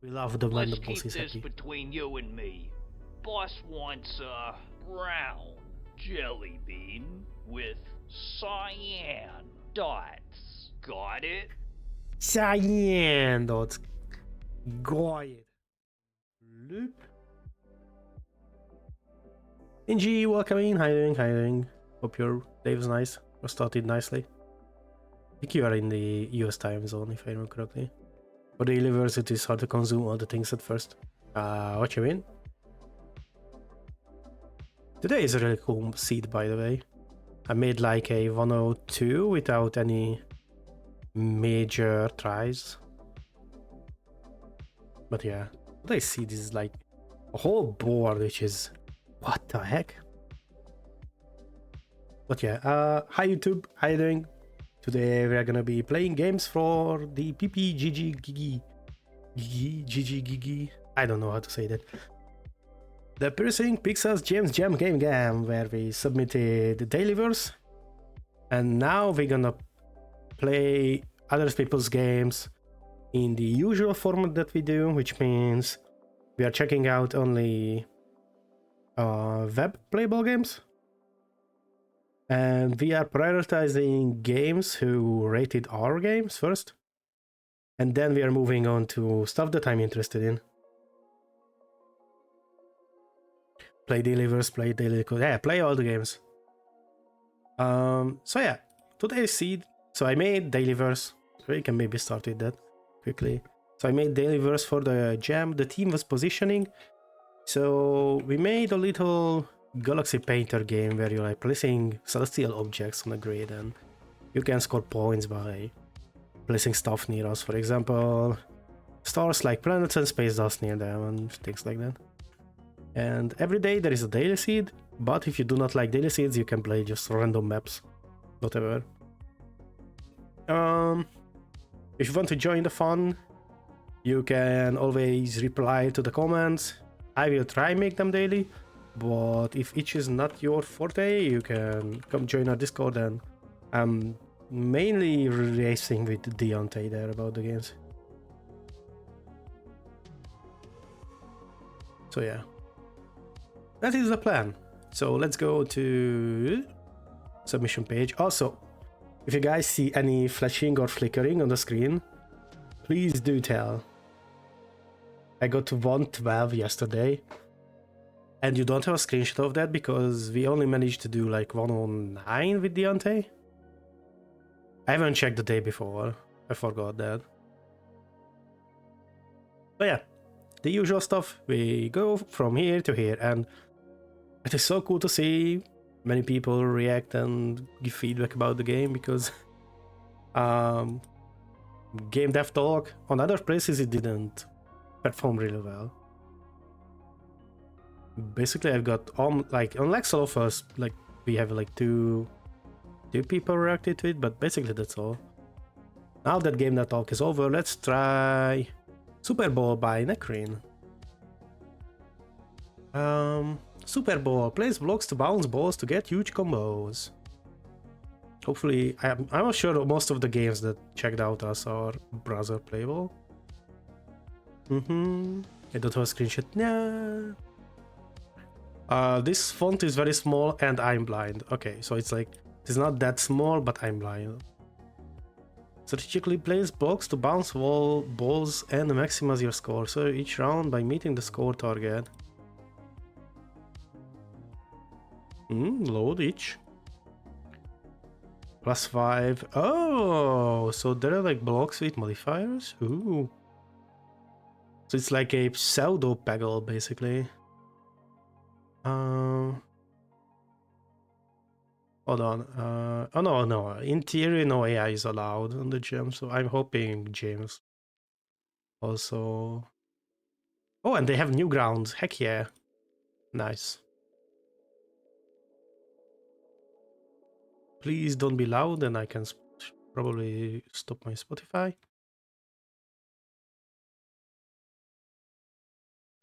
We love the when Let's the boss keep is this happy. between you and me. Boss wants a brown jelly bean with cyan dots. Got it? Cyan dots. Got it. Loop. NG, welcome in. How you doing? How you doing? Hope your day was nice. Or started nicely. I think you are in the US time zone, if I remember correctly. For the universe, it is hard to consume all the things at first. What you mean? Today is a really cool seed, by the way. I made like a 102 without any major tries. But yeah, what I see this is like a whole board, which is what the heck? But yeah, hi YouTube, how you doing? Today we are gonna be playing games for the PPJJGG. GG. I don't know how to say that. The Pursuin Pixels James Jam Game Jam, where we submitted the daily verse. And now we're gonna play other people's games in the usual format that we do, which means we are checking out only web playable games. And we are prioritizing games who rated our games first. And then we are moving on to stuff that I'm interested in. Play delivers, play daily code. Yeah, play all the games. So yeah, today's seed. So I made daily verse. We can maybe start with that quickly. So I made daily verse for the jam. The team was positioning. So we made a little Galaxy Painter game where you're like placing celestial objects on a grid, and you can score points by placing stuff near us. For example, stars like planets and space dust near them and things like that. And every day there is a daily seed, but if you do not like daily seeds, you can play just random maps, whatever. If you want to join the fun, you can always reply to the comments. I will try make them daily, but if each is not your forte, you can come join our Discord, and I'm mainly racing with Deontay there about the games. So yeah, that is the plan. So let's go to submission page. Also, if you guys see any flashing or flickering on the screen, please do tell. I got to 112 yesterday, and you don't have a screenshot of that because we only managed to do like 109 with Deontay. I haven't checked the day before. I forgot that. But yeah, the usual stuff. We go from here to here, and it is so cool to see many people react and give feedback about the game, because game dev talk on other places it didn't perform really well. Basically, I've got like on Lexel of us, like we have like two people reacted to it, but basically that's all. Now that game dev talk is over, let's try Super Bowl by Necrin. Super Bowl plays blocks to bounce balls to get huge combos. Hopefully, I'm not sure most of the games that checked out us are browser playable. I don't have a screenshot. Nah. This font is very small and I'm blind. Okay, so it's like, it's not that small, but I'm blind. Strategically plays blocks to bounce balls and maximize your score. So each round by meeting the score target. Load each. +5. Oh, so there are like blocks with modifiers? Ooh. So it's like a pseudo peggle, basically. Hold on. Oh no. In theory, no AI is allowed on the gem, so I'm hoping James also. Oh, and they have new grounds. Heck yeah. Nice. Please don't be loud, and I can probably stop my Spotify.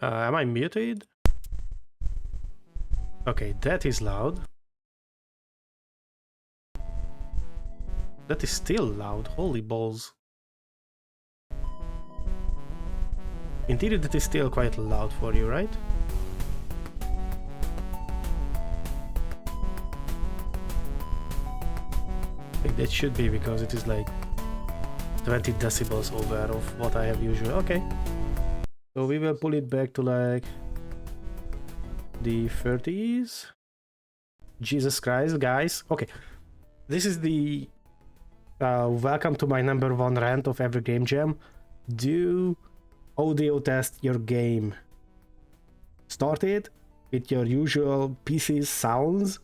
Am I muted? Okay, that is loud. That is still loud. Holy balls. In theory, that is still quite loud for you, right? Like that should be, because it is like 20 decibels over of what I have usually. Okay. So we will pull it back to like the 30s. Jesus Christ, guys. Okay. This is the welcome to my #1 rant of every game jam. Do audio test your game. Start it with your usual PC sounds,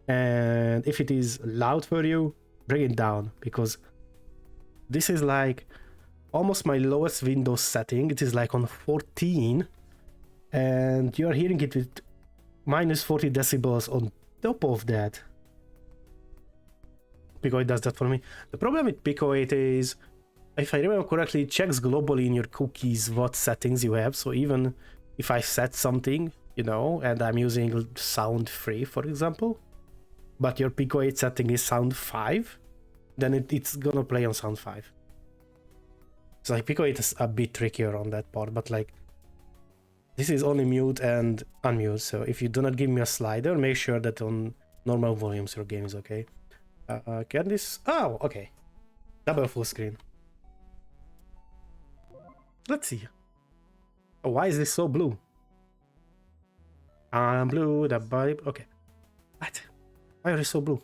and if it is loud for you, bring it down, because this is like almost my lowest Windows setting. It is like on 14, and you're hearing it with minus 40 decibels on top of that. Pico 8 does that for me. The problem with Pico 8 is, if I remember correctly, it checks globally in your cookies what settings you have. So even if I set something, you know, and I'm using sound 3, for example, but your Pico 8 setting is sound 5, then it's gonna play on sound 5. So like Pico 8 is a bit trickier on that part, but like this is only mute and unmute. So if you do not give me a slider, make sure that on normal volumes your game is okay. Can this? Oh, okay. Double full screen. Let's see. Oh, why is this so blue? I'm blue, the body. Okay. What? Why are they so blue?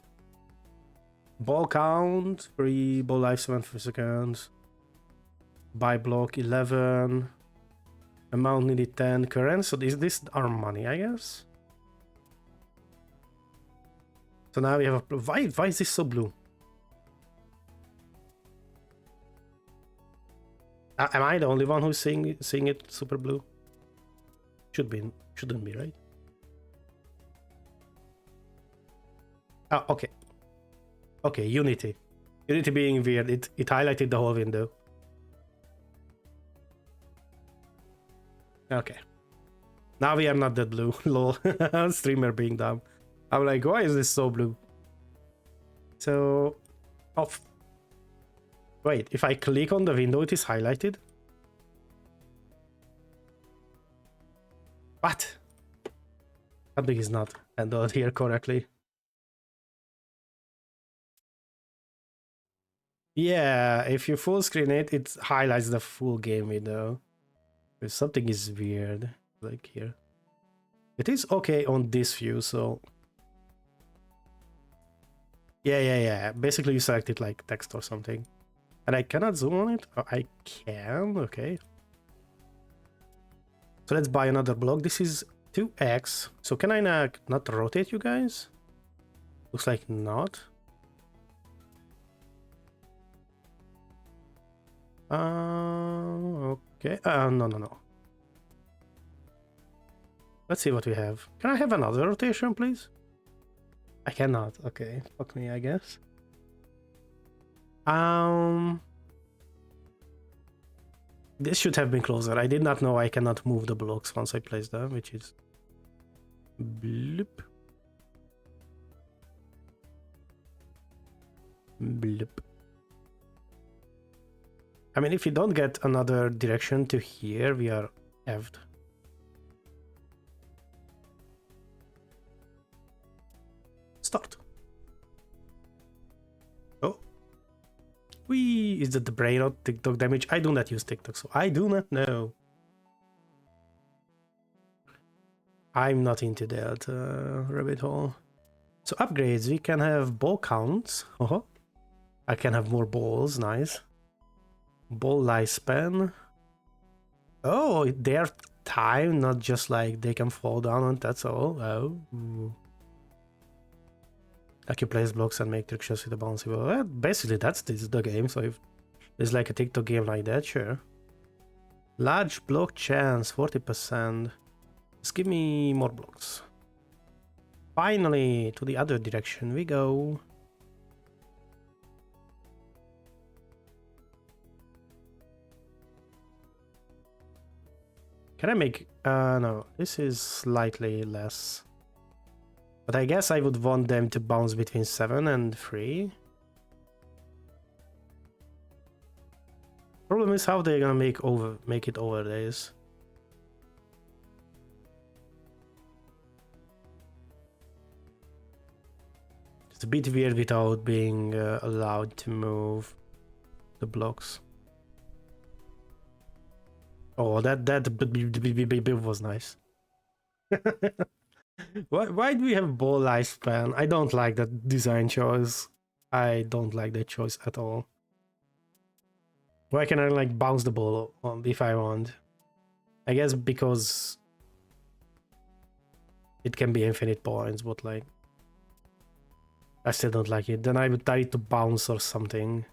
Ball count, 3, ball life 7 seconds. Buy block 11. Amount needed 10. Current. So is this our money, I guess? So now we have a. Why is this so blue? Am I the only one who's seeing it super blue? Shouldn't be, right? Oh, okay. Okay, Unity. Unity being weird, it highlighted the whole window. Okay. Now we are not that blue. Lol. Streamer being dumb. I'm like, why is this so blue? So, off. Wait, if I click on the window, it is highlighted? What? Something is not handled here correctly. Yeah, if you full screen it, it highlights the full game window. If something is weird, like here. It is okay on this view, so... Yeah. Basically, you select it like text or something. And I cannot zoom on it? Oh, I can, okay. So let's buy another block. This is 2x. So can I not rotate you guys? Looks like not. Okay. No. Let's see what we have. Can I have another rotation, please? I cannot. Okay. Fuck me, I guess. This should have been closer. I did not know I cannot move the blocks once I place them, which is... Bloop. Bloop. I mean, if we don't get another direction to here, we are effed. Start. Oh. Wee! Is that the brain or TikTok damage? I do not use TikTok, so I do not know. I'm not into that rabbit hole. So upgrades, we can have ball counts. I can have more balls, nice. Ball lifespan. Oh, they're timed, not just like they can fall down and that's all. Oh. Like you place blocks and make trick shots with a bouncy ball. Well, basically, that's the game. So if there's like a TikTok game like that, sure. Large block chance, 40%. Just give me more blocks. Finally, to the other direction we go. Can I make... no, this is slightly less. But I guess I would want them to bounce between 7 and 3. Problem is how they're gonna make it over this. It's a bit weird without being allowed to move the blocks. Oh, that was nice. Why do we have ball lifespan? I don't like that design choice. I don't like that choice at all. Why can I like bounce the ball on if I want? I guess because it can be infinite points, but like I still don't like it. Then I would try to bounce or something.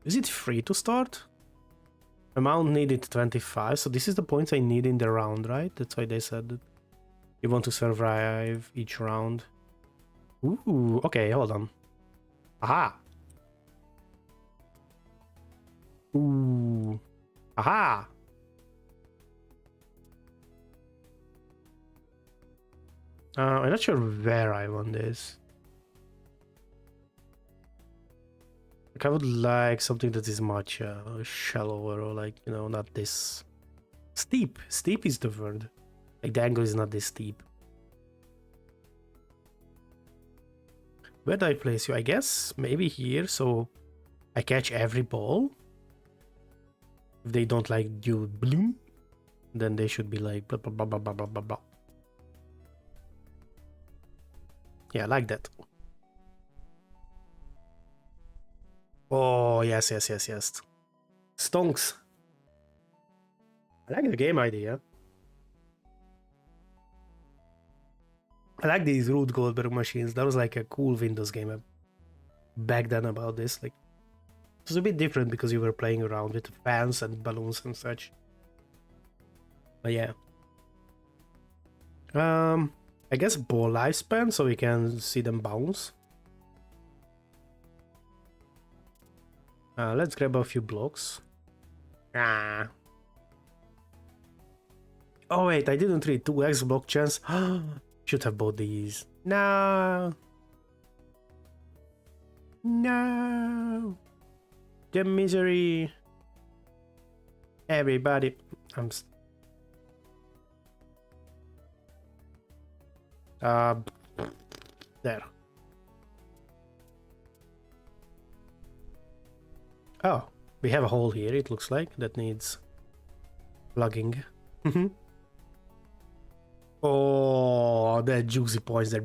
Is it free to start? Amount needed 25, so this is the points I need in the round, right? That's why they said that you want to survive each round. Ooh, okay, hold on. Aha! Ooh. Aha! I'm not sure where I want this. Like, I would like something that is much shallower, or like, you know, not this steep. Steep is the word. Like the angle is not this steep. Where do I place you? I guess maybe here, so I catch every ball. If they don't like you, bloom, then they should be like blah blah blah blah blah blah blah. Yeah, like that. Oh, yes, yes, yes, yes. Stonks. I like the game idea. I like these Rube Goldberg machines. That was like a cool Windows game back then about this. Like, it was a bit different because you were playing around with fans and balloons and such. But yeah. I guess ball lifespan so we can see them bounce. Let's grab a few blocks. Ah. Oh wait, I didn't read 2x block chance. Should have bought these. No. No. The misery. Everybody. There. Oh, we have a hole here, it looks like, that needs plugging. Oh, the juicy points there.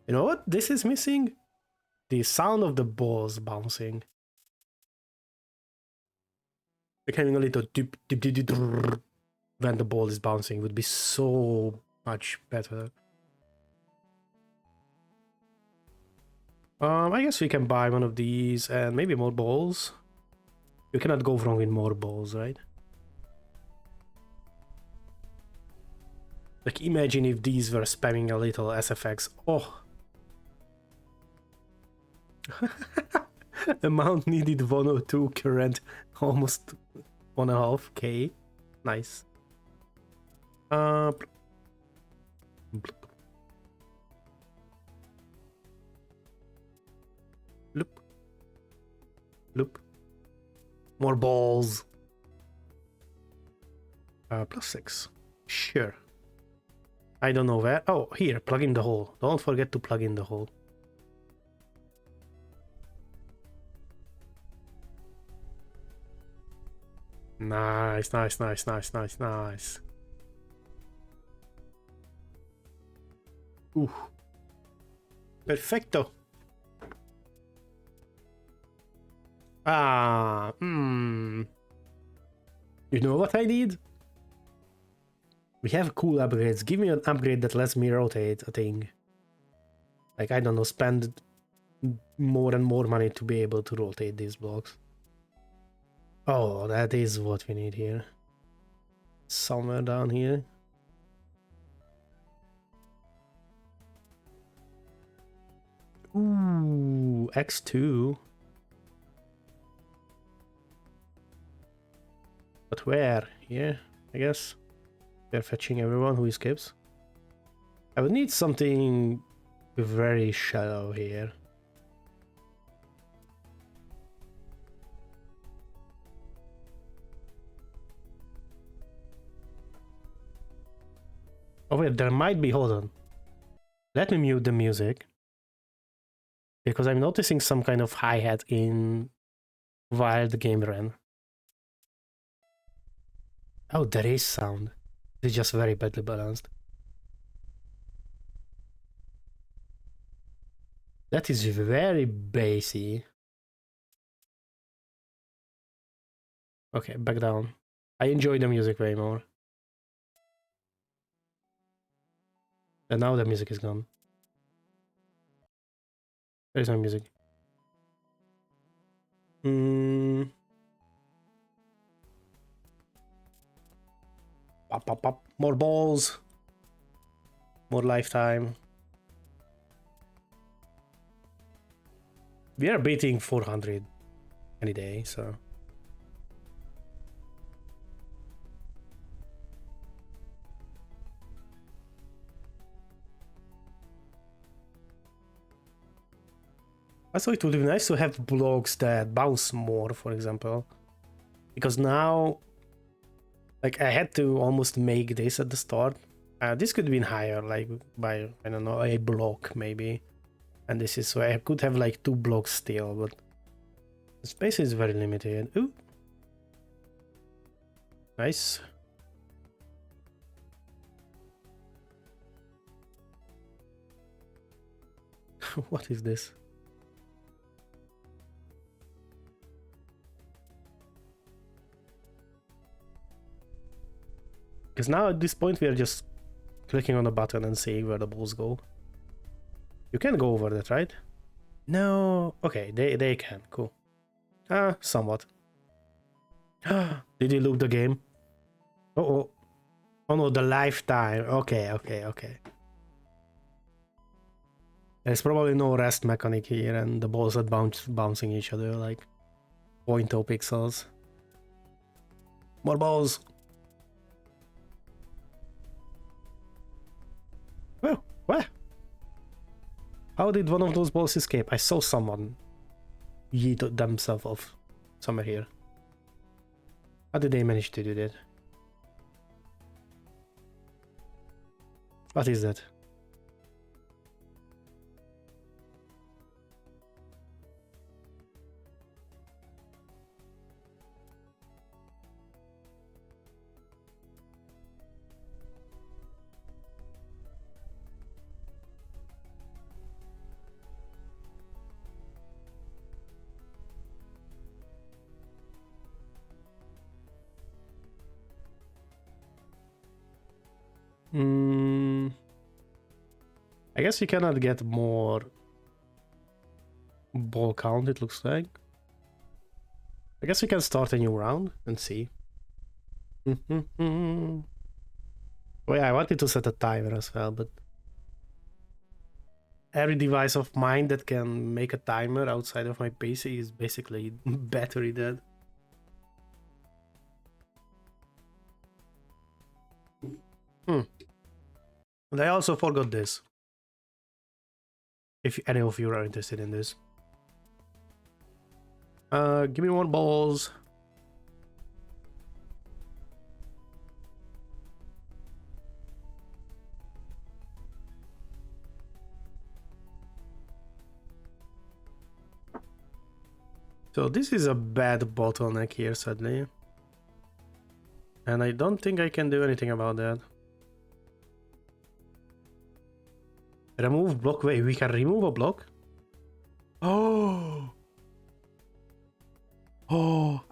You know what this is missing? The sound of the balls bouncing. Like having a little dip dip dip dip when the ball is bouncing would be so much better. I guess we can buy one of these and maybe more balls. You cannot go wrong with more balls, right? Like, imagine if these were spamming a little SFX. Oh! Amount needed 102, current almost 1.5k. Nice. Loop. Loop. More balls. +6. Sure. I don't know where. Oh, here, plug in the hole. Don't forget to plug in the hole. Nice, nice, nice, nice, nice, nice. Ooh. Perfecto. You know what I need? We have cool upgrades. Give me an upgrade that lets me rotate a thing. Like, I don't know, spend more and more money to be able to rotate these blocks. Oh, that is what we need here. Somewhere down here. Ooh, X2. But where? Here, I guess. They're fetching everyone who escapes. I would need something very shallow here. Oh wait, there might be, hold on. Let me mute the music. Because I'm noticing some kind of hi-hat in while the game ran. Oh, there is sound. It's just very badly balanced. That is very bassy. Okay, back down. I enjoy the music way more. And now the music is gone. There is no music. Pop, pop, pop. More balls. More lifetime. We are beating 400 any day, so. Also, it would be nice to have blocks that bounce more, for example. Because now, like, I had to almost make this at the start. This could have been higher, like, by, I don't know, a block, maybe. And this is where I could have, like, 2 blocks still, but the space is very limited. Ooh. Nice. What is this? Because now at this point we are just clicking on the button and seeing where the balls go. You can go over that, right? No. Okay, they can. Cool. Somewhat. Did you loop the game? Oh no, the lifetime. Okay. There's probably no rest mechanic here, and the balls are bouncing each other like 0.0 pixels. More balls. Well, what? How did one of those balls escape? I saw someone yeet themselves off somewhere here. How did they manage to do that? What is that? I guess you cannot get more ball count, it looks like. I guess we can start a new round and see. Oh yeah, I wanted to set a timer as well, but every device of mine that can make a timer outside of my PC is basically battery dead. And I also forgot this. If any of you are interested in this. Give me more balls. So this is a bad bottleneck here, sadly. And I don't think I can do anything about that. Remove block. Wait, we can remove a block? Oh,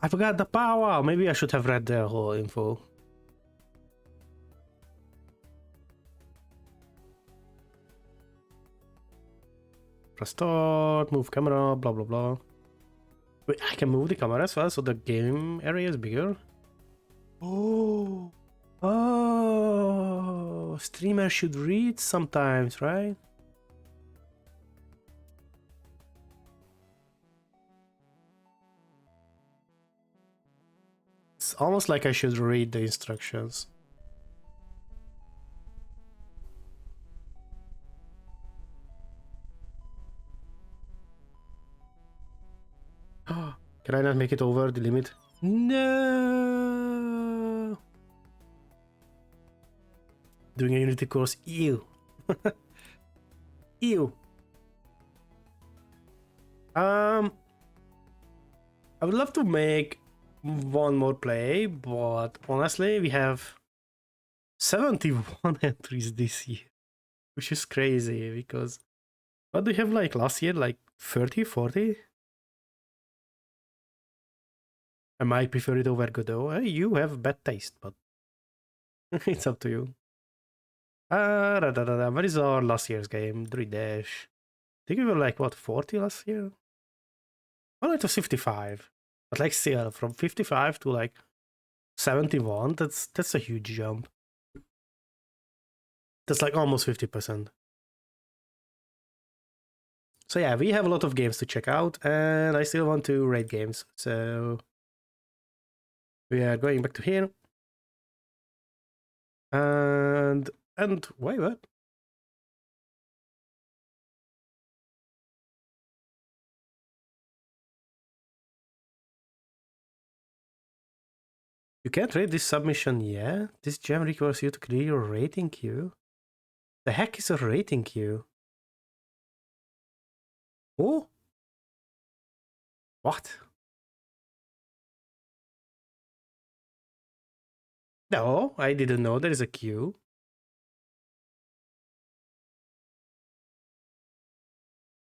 I forgot the power. Maybe I should have read the whole info. Press start, move camera, blah blah blah. Wait, I can move the camera as well, so the game area is bigger. Oh, streamer should read sometimes, right? It's almost like I should read the instructions. Can I not make it over the limit? No! Doing a Unity course, ew. Ew. I would love to make one more play, but honestly, we have 71 entries this year, which is crazy because what do you have like last year? Like 30, 40? I might prefer it over Godot. You have bad taste, but it's up to you. What is our last year's game? 3-dash. I think we were like, what, 40 last year? Well, it was 55. But like still, from 55 to like 71, that's a huge jump. That's like almost 50%. So yeah, we have a lot of games to check out, and I still want to rate games. So we are going back to here. And wait, what? You can't rate this submission yet? This gem requires you to clear your rating queue? The heck is a rating queue? Oh? What? No, I didn't know there is a queue.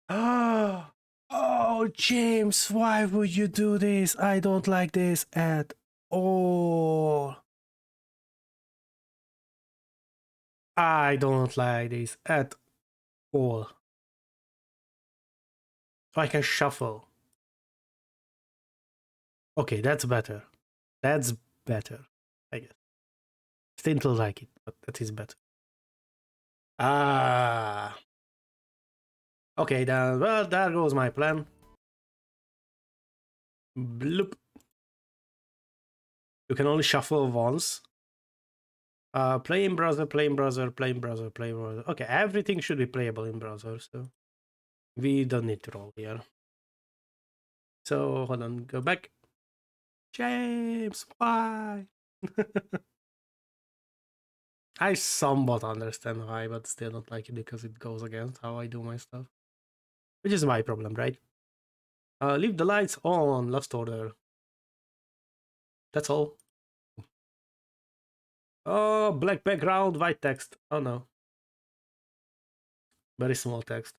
Oh, James, why would you do this? I don't like this at all. I don't like this at all. So I can shuffle. Okay, that's better. That's better, I guess. Still don't like it, but that is better. Ah. Okay, then, well, there goes my plan. Bloop. You can only shuffle once. Play in browser, play in browser, play in browser, play in browser. Okay, everything should be playable in browser, so we don't need to roll here. So hold on, go back. James, why? I somewhat understand why, but still don't like it because it goes against how I do my stuff. Which is my problem, right? Leave the lights on, Lost Order. That's all. Oh, black background, white text. Oh no. Very small text.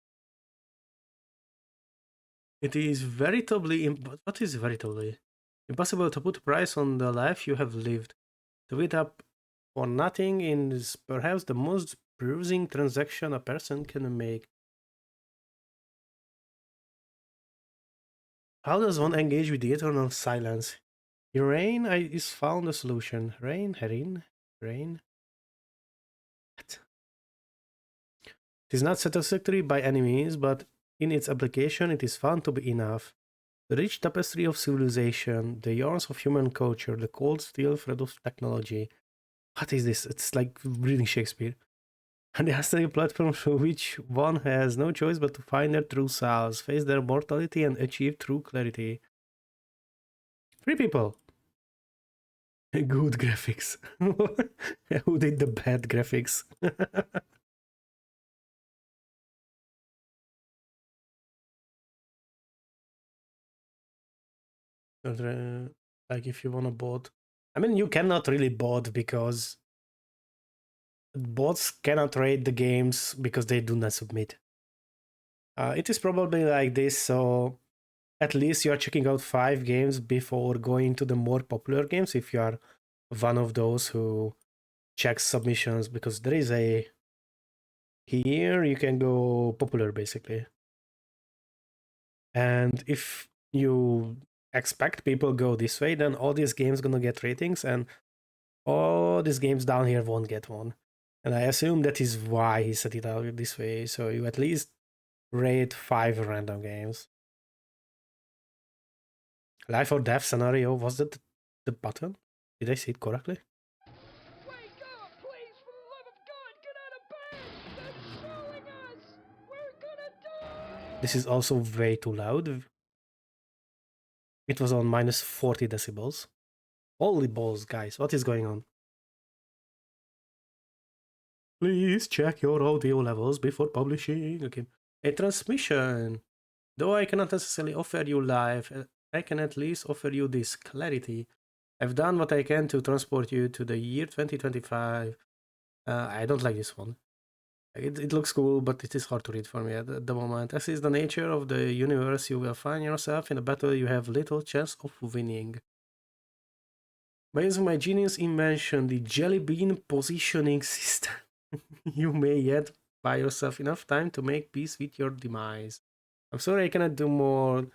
It is veritably what is veritably? Impossible to put a price on the life you have lived. To wait up for nothing is perhaps the most bruising transaction a person can make. How does one engage with the eternal silence? In rain is found a solution. Rain, herin, rain. What? It is not satisfactory by any means, but in its application it is found to be enough. The rich tapestry of civilization, the yarns of human culture, the cold steel thread of technology. What is this? It's like reading Shakespeare. And the hashtag platform through which one has no choice but to find their true selves, face their mortality, and achieve true clarity. Three people. Good graphics. Who did the bad graphics? Like if you want to bot. I mean, you cannot really bot because bots cannot rate the games because they do not submit. It is probably like this, so at least you are checking out 5 games before going to the more popular games if you are one of those who checks submissions, because there is a here you can go popular basically. And if you expect people go this way, then all these games gonna get ratings and all these games down here won't get one. And I assume that is why he set it out this way, so you at least rate 5 random games. Life or death scenario, was that the button? Did I see it correctly? Wake up, please, for the love of God, get out of bed! They're trolling us! We're gonna die! This is also way too loud. It was on minus 40 decibels. Holy balls, guys, what is going on? Please check your audio levels before publishing. Okay. A transmission. Though I cannot necessarily offer you life, I can at least offer you this clarity. I've done what I can to transport you to the year 2025. I don't like this one. It looks cool, but it is hard to read for me at the moment. As is the nature of the universe, you will find yourself in a battle you have little chance of winning. By using my genius invention, the jelly bean positioning system, you may yet buy yourself enough time to make peace with your demise. I'm sorry I cannot do more.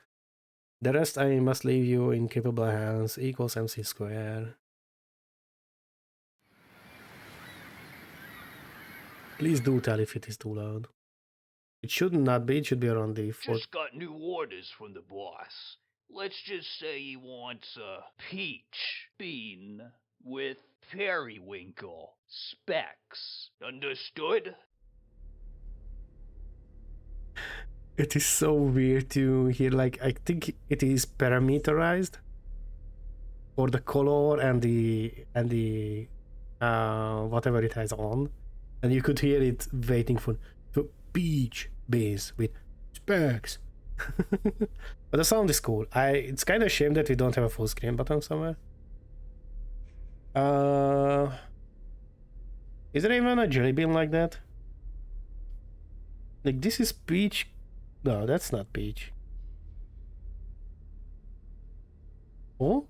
The rest I must leave you in capable hands. Equals MC square. Please do tell if it is too loud. It should not be. It should be around the 4. Just got new orders from the boss. Let's just say he wants a peach bean with periwinkle specs. Understood? It is so weird to hear, like, I think it is parameterized for the color and the whatever it has on, and you could hear it waiting for peach base with specs. But the sound is cool. It's kind of a shame that we don't have a full screen button somewhere. Is there even a jelly bean like that? Like, this is peach. No, that's not peach. Oh?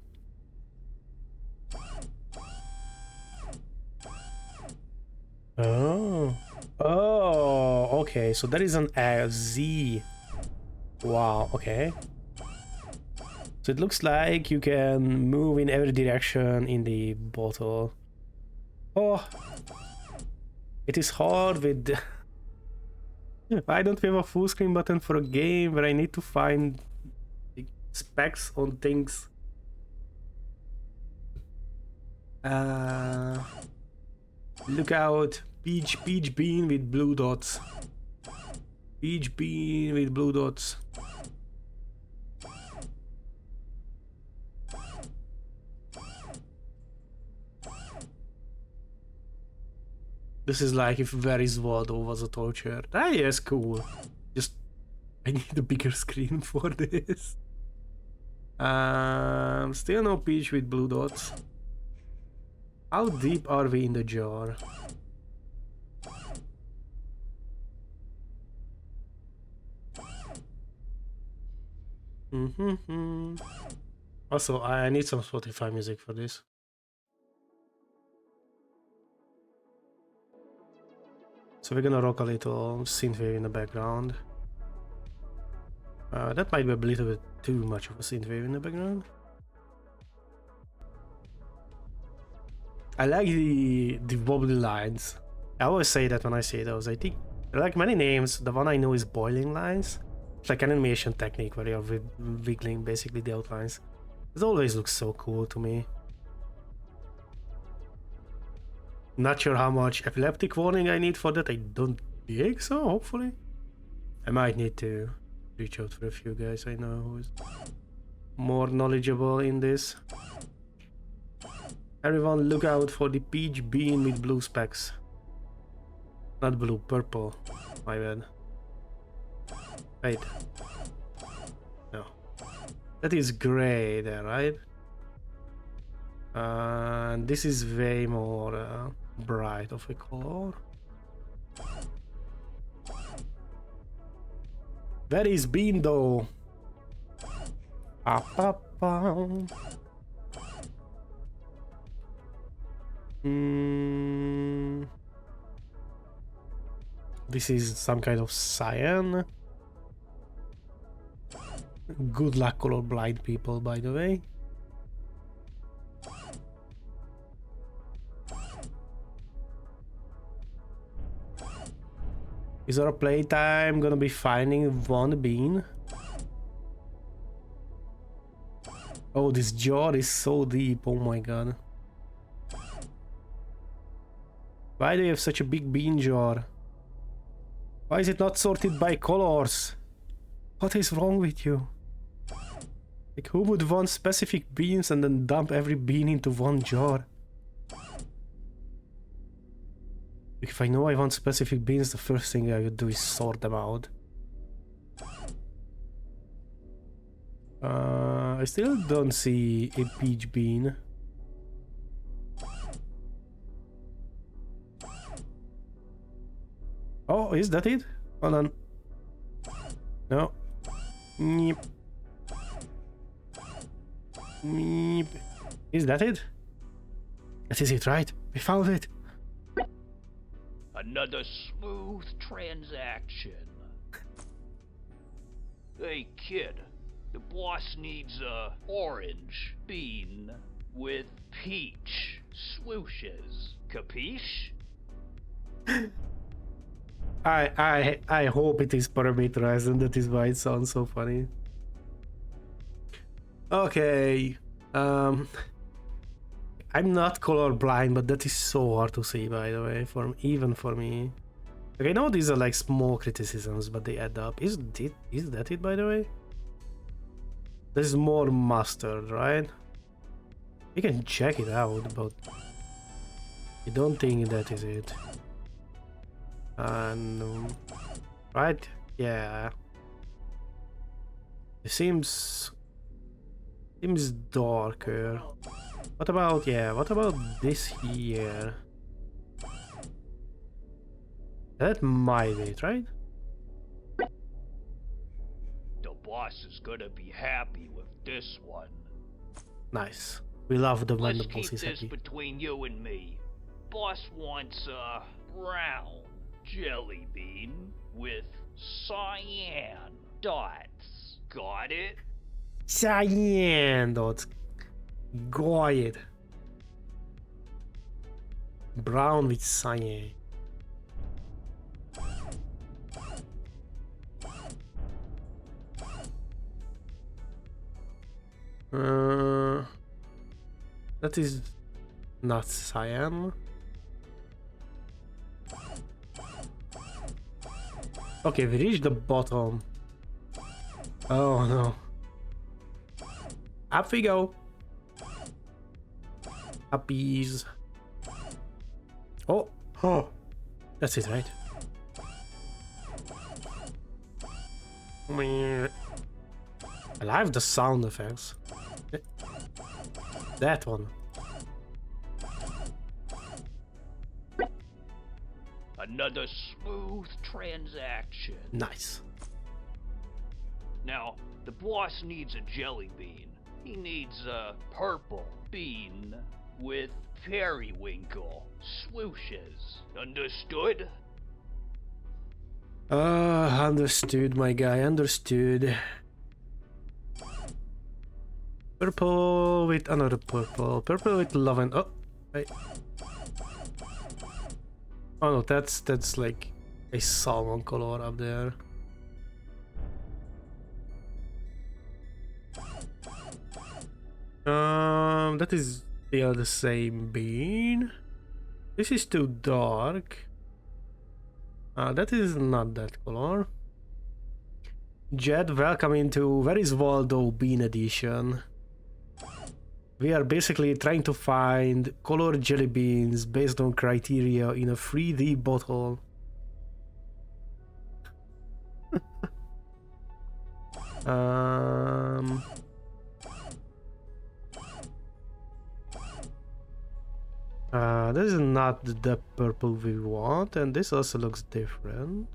Oh. Oh, okay. So that is an Z. Wow, okay. So it looks like you can move in every direction in the bottle. Oh. It is hard with... Why don't we have a full screen button for a game where I need to find the specs on things? Look out. Peach bean with blue dots. Peach bean with blue dots. This is like if Veriswaldo was a torture. Ah, yes, cool. Just, I need a bigger screen for this. Still no peach with blue dots. How deep are we in the jar? Also, I need some Spotify music for this. So we're gonna rock a little synthwave in the background. That might be a little bit too much of a synthwave in the background. I like the wobbly lines. I always say that when I say those. I think there are like many names. The one I know is boiling lines. It's like an animation technique where you're wiggling basically the outlines. It always looks so cool to me. Not sure how much epileptic warning I need for that. I don't think so, hopefully. I might need to reach out for a few guys I know who's more knowledgeable in this. Everyone look out for the peach bean with blue specs. Not blue, purple. My bad. Wait. No. That is gray there, right? This is way more bright of a color. Where is bean though? This is some kind of cyan. Good luck, colorblind people, by the way. Is our playtime gonna be finding one bean? Oh, this jar is so deep, oh my god. Why do you have such a big bean jar? Why is it not sorted by colors? What is wrong with you? Like, who would want specific beans and then dump every bean into one jar? If I know I want specific beans, the first thing I would do is sort them out. I still don't see a peach bean. Oh, is that it? Hold on. No. Meep. Meep. Is that it? That is it, right? We found it. Another smooth transaction. Hey kid, the boss needs a orange bean with peach swooshes. Capiche? I hope it is parameterized, and that is why it sounds so funny. Okay. I'm not colorblind, but that is so hard to see, by the way, even for me. Like, I know these are like small criticisms, but they add up. Is that it, by the way? There's more mustard, right? You can check it out, but I don't think that is it. And right? Yeah. It seems darker. What about this here? That might be it, right? The boss is gonna be happy with this one. Nice. We love the when Let's the boss keep is this happy. between you and me. Boss wants a brown jelly bean with cyan dots. Got it? Cyan dots. Got it. Brown with cyan. That is not cyan. Okay, we reached the bottom. Oh no. Up we go. Uppies. Oh, that's it, right? I like the sound effects. That one. Another smooth transaction. Nice. Now, the boss needs a jelly bean. He needs a purple bean with periwinkle swooshes. Understood? Understood, my guy, understood. Purple with another purple. Purple with lavender. Oh, wait. Oh no, that's like a salmon color up there. That is still the same bean. This is too dark. That is not that color. Jed, welcome into Where is Waldo Bean Edition. We are basically trying to find colored jelly beans based on criteria in a 3D bottle. This is not the purple we want, and this also looks different.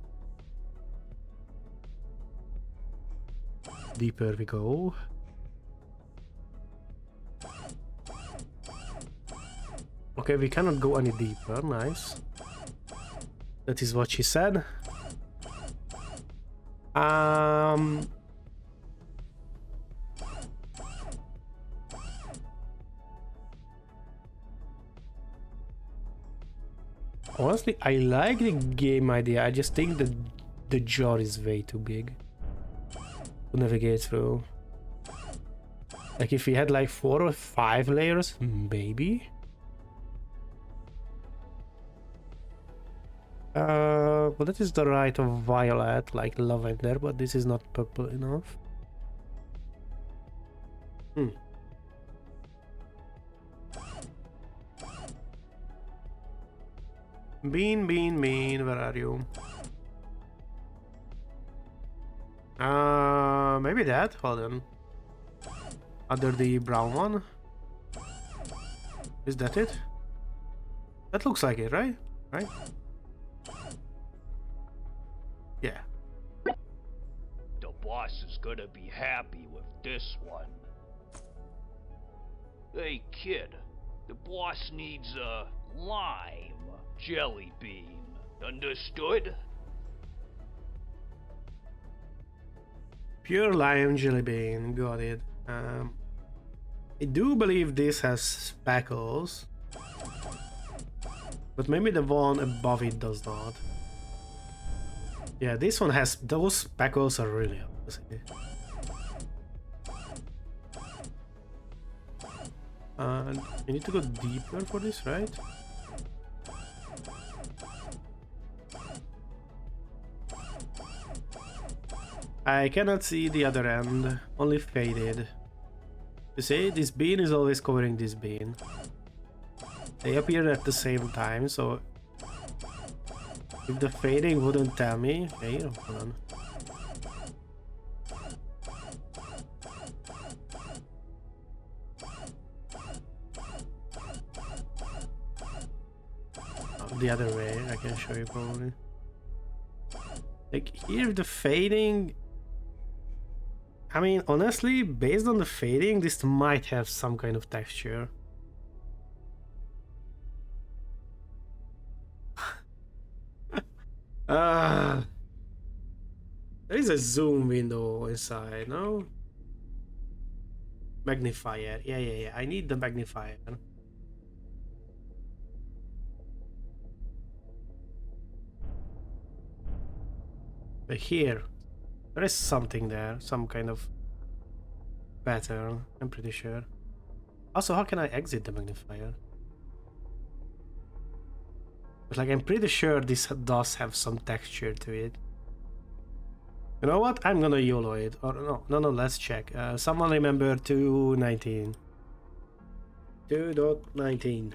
Deeper we go. Okay, we cannot go any deeper. Nice. That is what she said. Honestly, I like the game idea. I just think that the jar is way too big to navigate through. Like if we had like 4 or 5 layers, maybe. Well, that is the right of violet, like lavender, but this is not purple enough. Hmm. Bean, where are you? Maybe that. Hold on. Under the brown one. Is that it? That looks like it, right? Right? Yeah. The boss is gonna be happy with this one. Hey kid, the boss needs a lime jelly bean. Understood? Pure lime jelly bean. Got it. I do believe this has speckles. But maybe the one above it does not. Yeah, this one has... Those speckles are really opposite. You need to go deeper for this, right? I cannot see the other end, only faded. You see, this bean is always covering this bean. They appear at the same time, so if the fading wouldn't tell me... Hey, hold on. The other way, I can show you probably. Like here the fading, I mean honestly based on the fading this might have some kind of texture. There is a zoom window inside, no? Magnifier, yeah, I need the magnifier. But here, there is something there, some kind of pattern, I'm pretty sure. Also, how can I exit the magnifier? But like, I'm pretty sure this does have some texture to it. You know what? I'm gonna YOLO it. Or no, let's check. Someone remember 2.19. 2.19.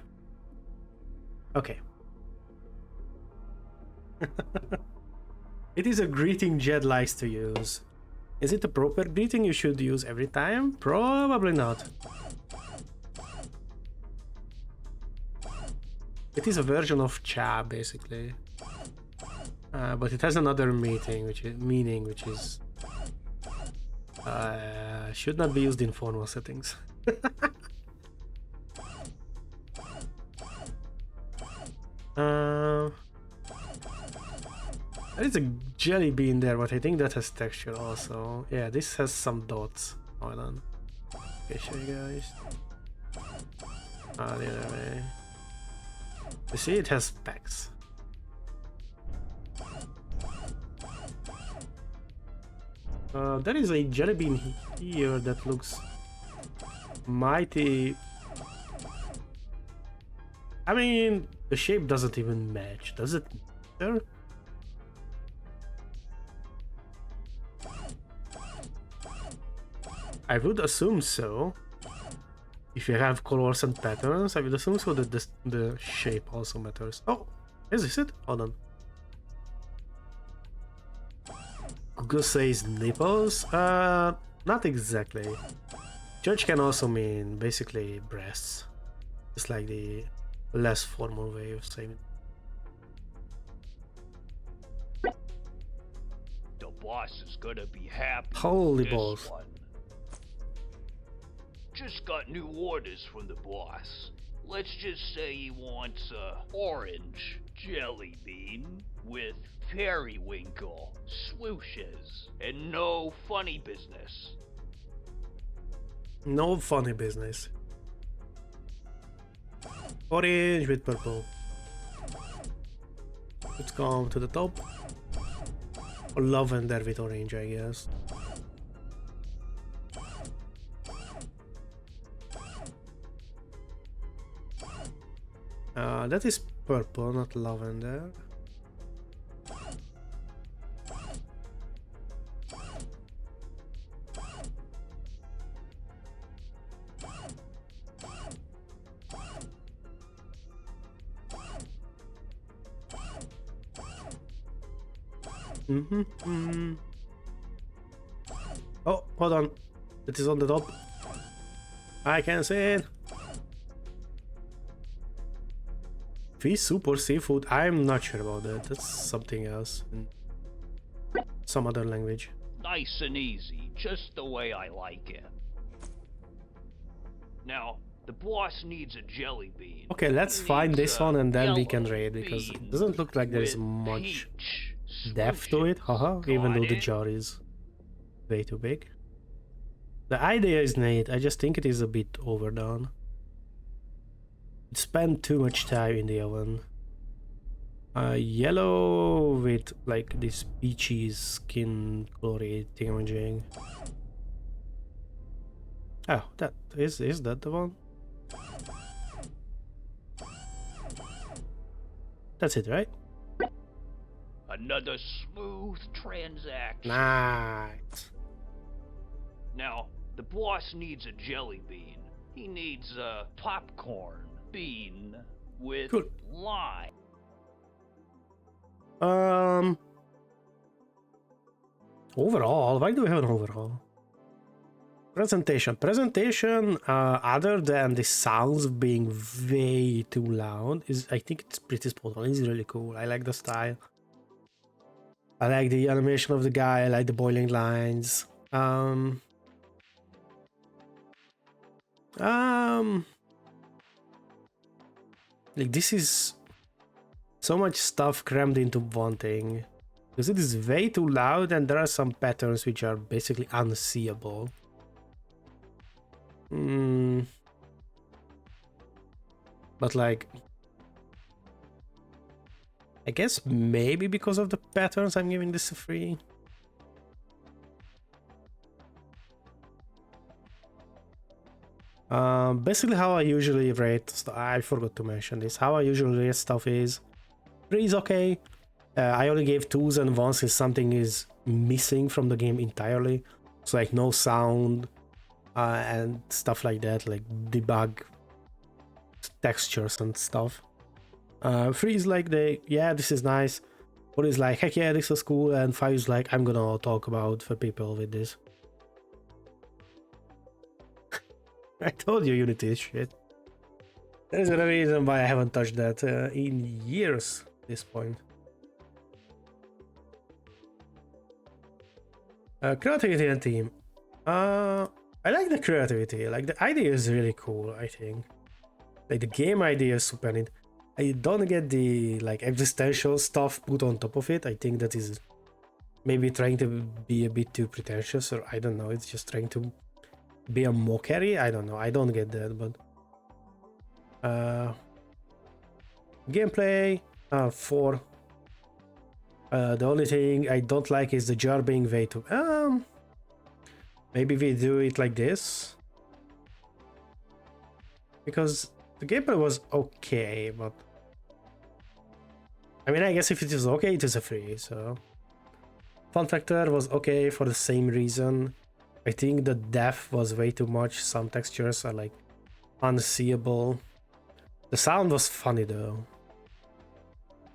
Okay. It is a greeting Jed likes to use. Is it a proper greeting you should use every time? Probably not. It is a version of cha, basically. But it has another meaning, which is should not be used in formal settings. There is a jelly bean there, but I think that has texture also. Yeah, this has some dots. Hold on. Okay, show you guys. The other way. You see, it has specks. There is a jelly bean here that looks mighty. I mean, the shape doesn't even match, does it? There? I would assume so. If you have colors and patterns, I would assume so that the shape also matters. Oh, is this it? Hold on. Google says nipples? Not exactly. Church can also mean basically breasts. It's like the less formal way of saying it. The boss is gonna be happy. Holy with balls. this one. Just got new orders from the boss. Let's just say he wants a orange jelly bean with periwinkle swooshes and no funny business. No funny business. Orange with purple. Let's come to the top. Or lavender with orange, I guess. That is purple, not lavender. Oh, hold on. It is on the top. I can see it. Fish soup or seafood? I'm not sure about that. That's something else. In some other language. Nice and easy, just the way I like it. Now, the boss needs a jelly bean. Okay, let's He find needs this a one and then we yellow can raid, because it bean doesn't look like there's with much peach depth to it, haha, swooshes. even Got though the it? jar is way too big. The idea is neat, I just think it is a bit overdone. It spent too much time in the oven. Yellow with like this peachy skin glory thingamajig. Oh, that is that the one? That's it, right? Another smooth transaction. Nice. Now, the boss needs a jelly bean. He needs a popcorn bean with Cool. lime. Overall, why do we have an overall? Presentation. Other than the sounds being way too loud, I think it's pretty spot on. It's really cool. I like the style. I like the animation of the guy. I like the boiling lines. Like, this is so much stuff crammed into one thing. Because it is way too loud and there are some patterns which are basically unseeable. But like, I guess maybe because of the patterns I'm giving this a 3. Basically how I usually rate stuff, I forgot to mention this, how I usually rate stuff is 3 is okay. I only gave 2s and 1s if something is missing from the game entirely. So like no sound and stuff like that, like debug textures and stuff. 3 is like yeah, this is nice. 4 is like, heck yeah, this is cool. And 5 is like, I'm gonna talk about for people with this. I told you Unity is shit. There's a reason why I haven't touched that in years at this point. Creativity and team. I like the creativity. Like, the idea is really cool, I think. Like, the game idea is super neat. I don't get the like existential stuff put on top of it. I think that is maybe trying to be a bit too pretentious, or I don't know, it's just trying to be a mockery. I don't know, I don't get that. But gameplay 4. The only thing I don't like is the jar being way too maybe we do it like this, because the gameplay was okay, but I mean, I guess if it is okay, it is a 3. So fun factor was okay for the same reason. I think the depth was way too much. Some textures are like unseeable. The sound was funny though.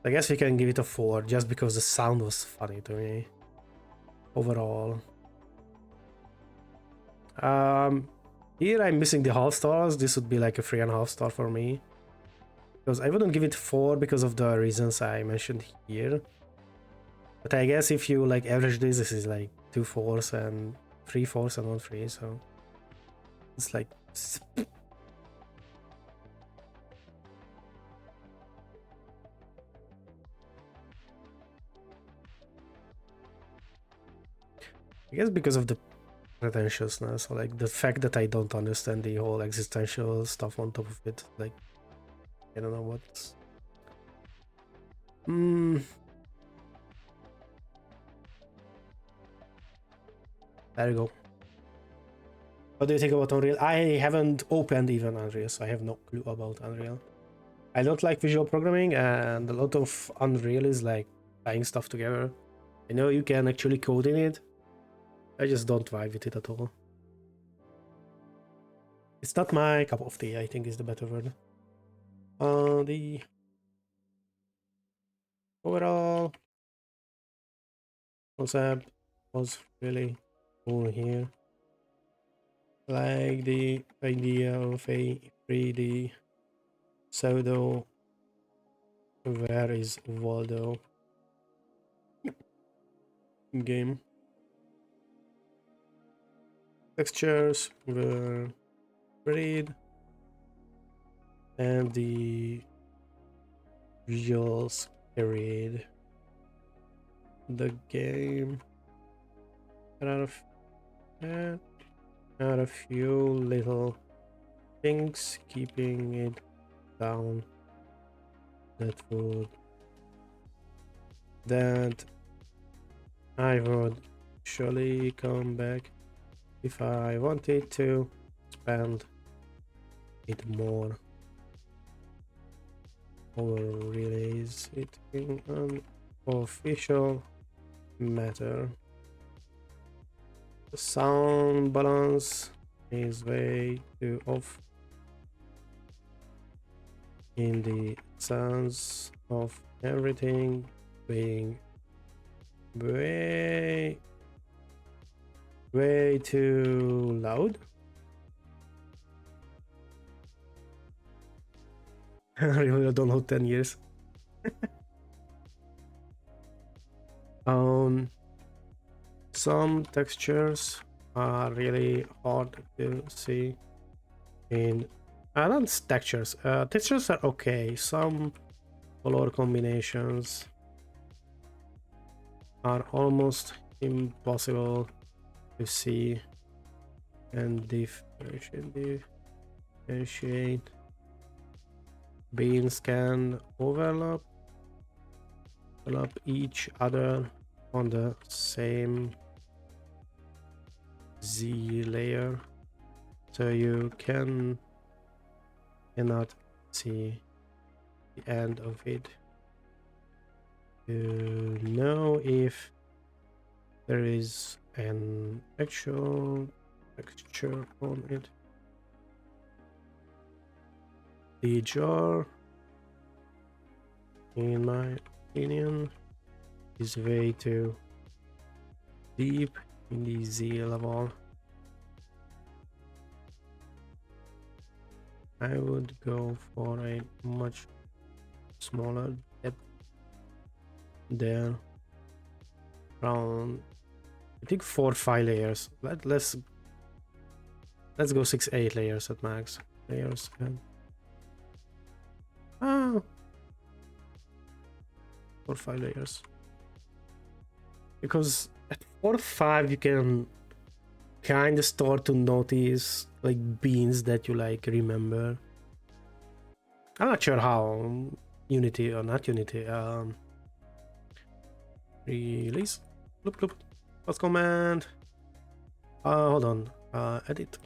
I guess we can give it a 4 just because the sound was funny to me overall. Here I'm missing the half stars. This would be like a 3.5 star for me, because I wouldn't give it 4 because of the reasons I mentioned here. But I guess if you like average this is like 2 4s and 3 4s and 1 3, so it's like I guess because of the pretentiousness, or like the fact that I don't understand the whole existential stuff on top of it. Like, I don't know what's there you go. What do you think about Unreal? I haven't opened even Unreal, so I have no clue about Unreal. I don't like visual programming, and a lot of Unreal is like tying stuff together. I know you can actually code in it. I just don't vibe with it at all. It's not my cup of tea, I think is the better word. The overall concept was really cool here. Like the idea of a 3D pseudo Where is Waldo game. Textures were varied and the visuals carried the game. There are a few little things keeping it down that I would surely come back if I wanted to spend it more. Or release it in an official matter. The sound balance is way too off in the sense of everything being way too loud. I really don't know 10 years. Some textures are really hard to see in textures. Textures are okay. Some color combinations are almost impossible to see and differentiate. Beans can overlap each other on the same Z layer, so you cannot see the end of it to know if there is an actual texture on it. The jar, in my opinion, is way too deep in the Z level. I would go for a much smaller depth there, around I think 4 or 5 layers. Let's go 6-8 layers at max. Layers and 4 or 5 layers, because at 4 or 5 you can kind of start to notice like beans that you like remember. I'm not sure how Unity or not Unity release loop what's command hold on, edit.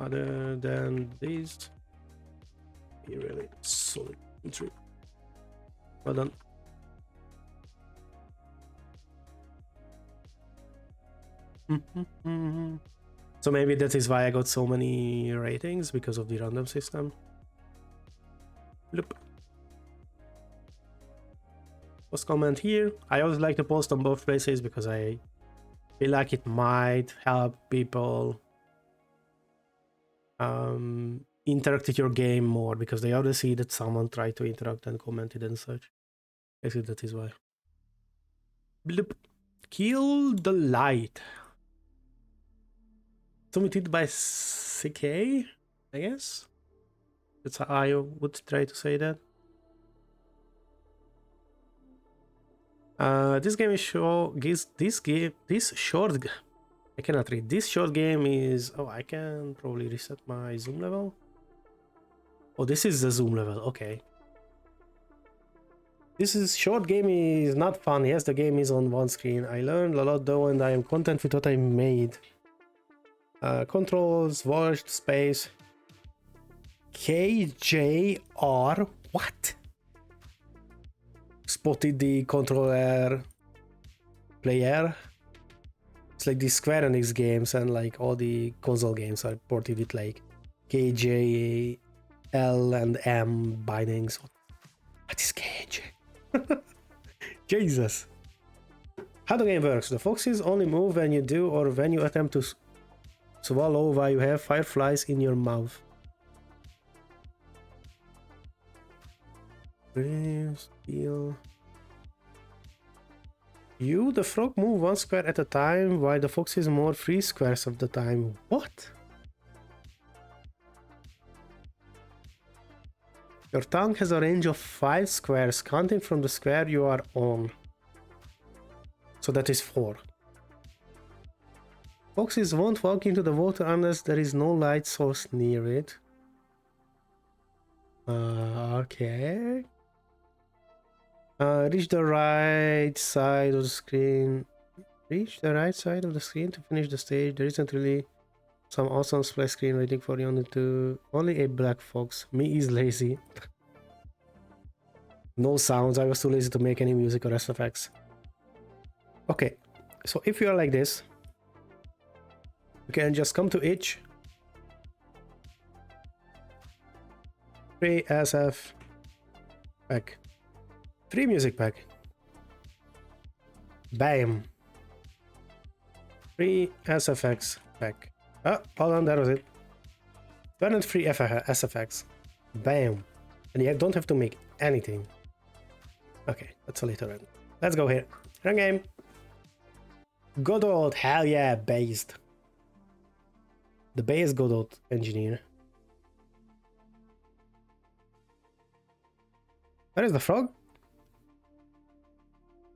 Other than these, be really solid entry. Well done. So maybe that is why I got so many ratings, because of the random system. Loop. Post comment here. I always like to post on both places because I feel like it might help people interact with your game more, because they always see that someone tried to interact and commented and such. I think that is why. Bloop. Kill the light. Submitted by CK, I guess. That's how I would try to say that. This game is this short. I cannot read. This short game is. Oh, I can probably reset my zoom level. Oh, this is the zoom level. Okay. This is short game is not fun. Yes, the game is on one screen. I learned a lot though, and I am content with what I made. Controls, watched, space. KJR. What? Spotted the controller player. It's like the Square Enix games, and like all the console games are ported with like KJ, L and M bindings. What is KJ? Jesus. How the game works. The foxes only move when you do or when you attempt to swallow while you have fireflies in your mouth. Steal. You, the frog, move 1 square at a time, while the foxes move 3 squares of the time. What? Your tongue has a range of 5 squares, counting from the square you are on. So that is 4. Foxes won't walk into the water unless there is no light source near it. Okay. Reach the right side of the screen. Reach the right side of the screen to finish the stage. There isn't really some awesome splash screen waiting for you only a black fox. Me is lazy. No sounds. I was too lazy to make any music or SFX. Okay, so if you are like this, you can just come to itch. 3 SF pack. 3 music pack. Bam. 3 SFX pack. Oh, hold on, that was it. 23 SFX. Bam. And you don't have to make anything. Okay, that's a little run. Let's go here. Run game. Good old, hell yeah, based. The base good old engineer. Where is the frog?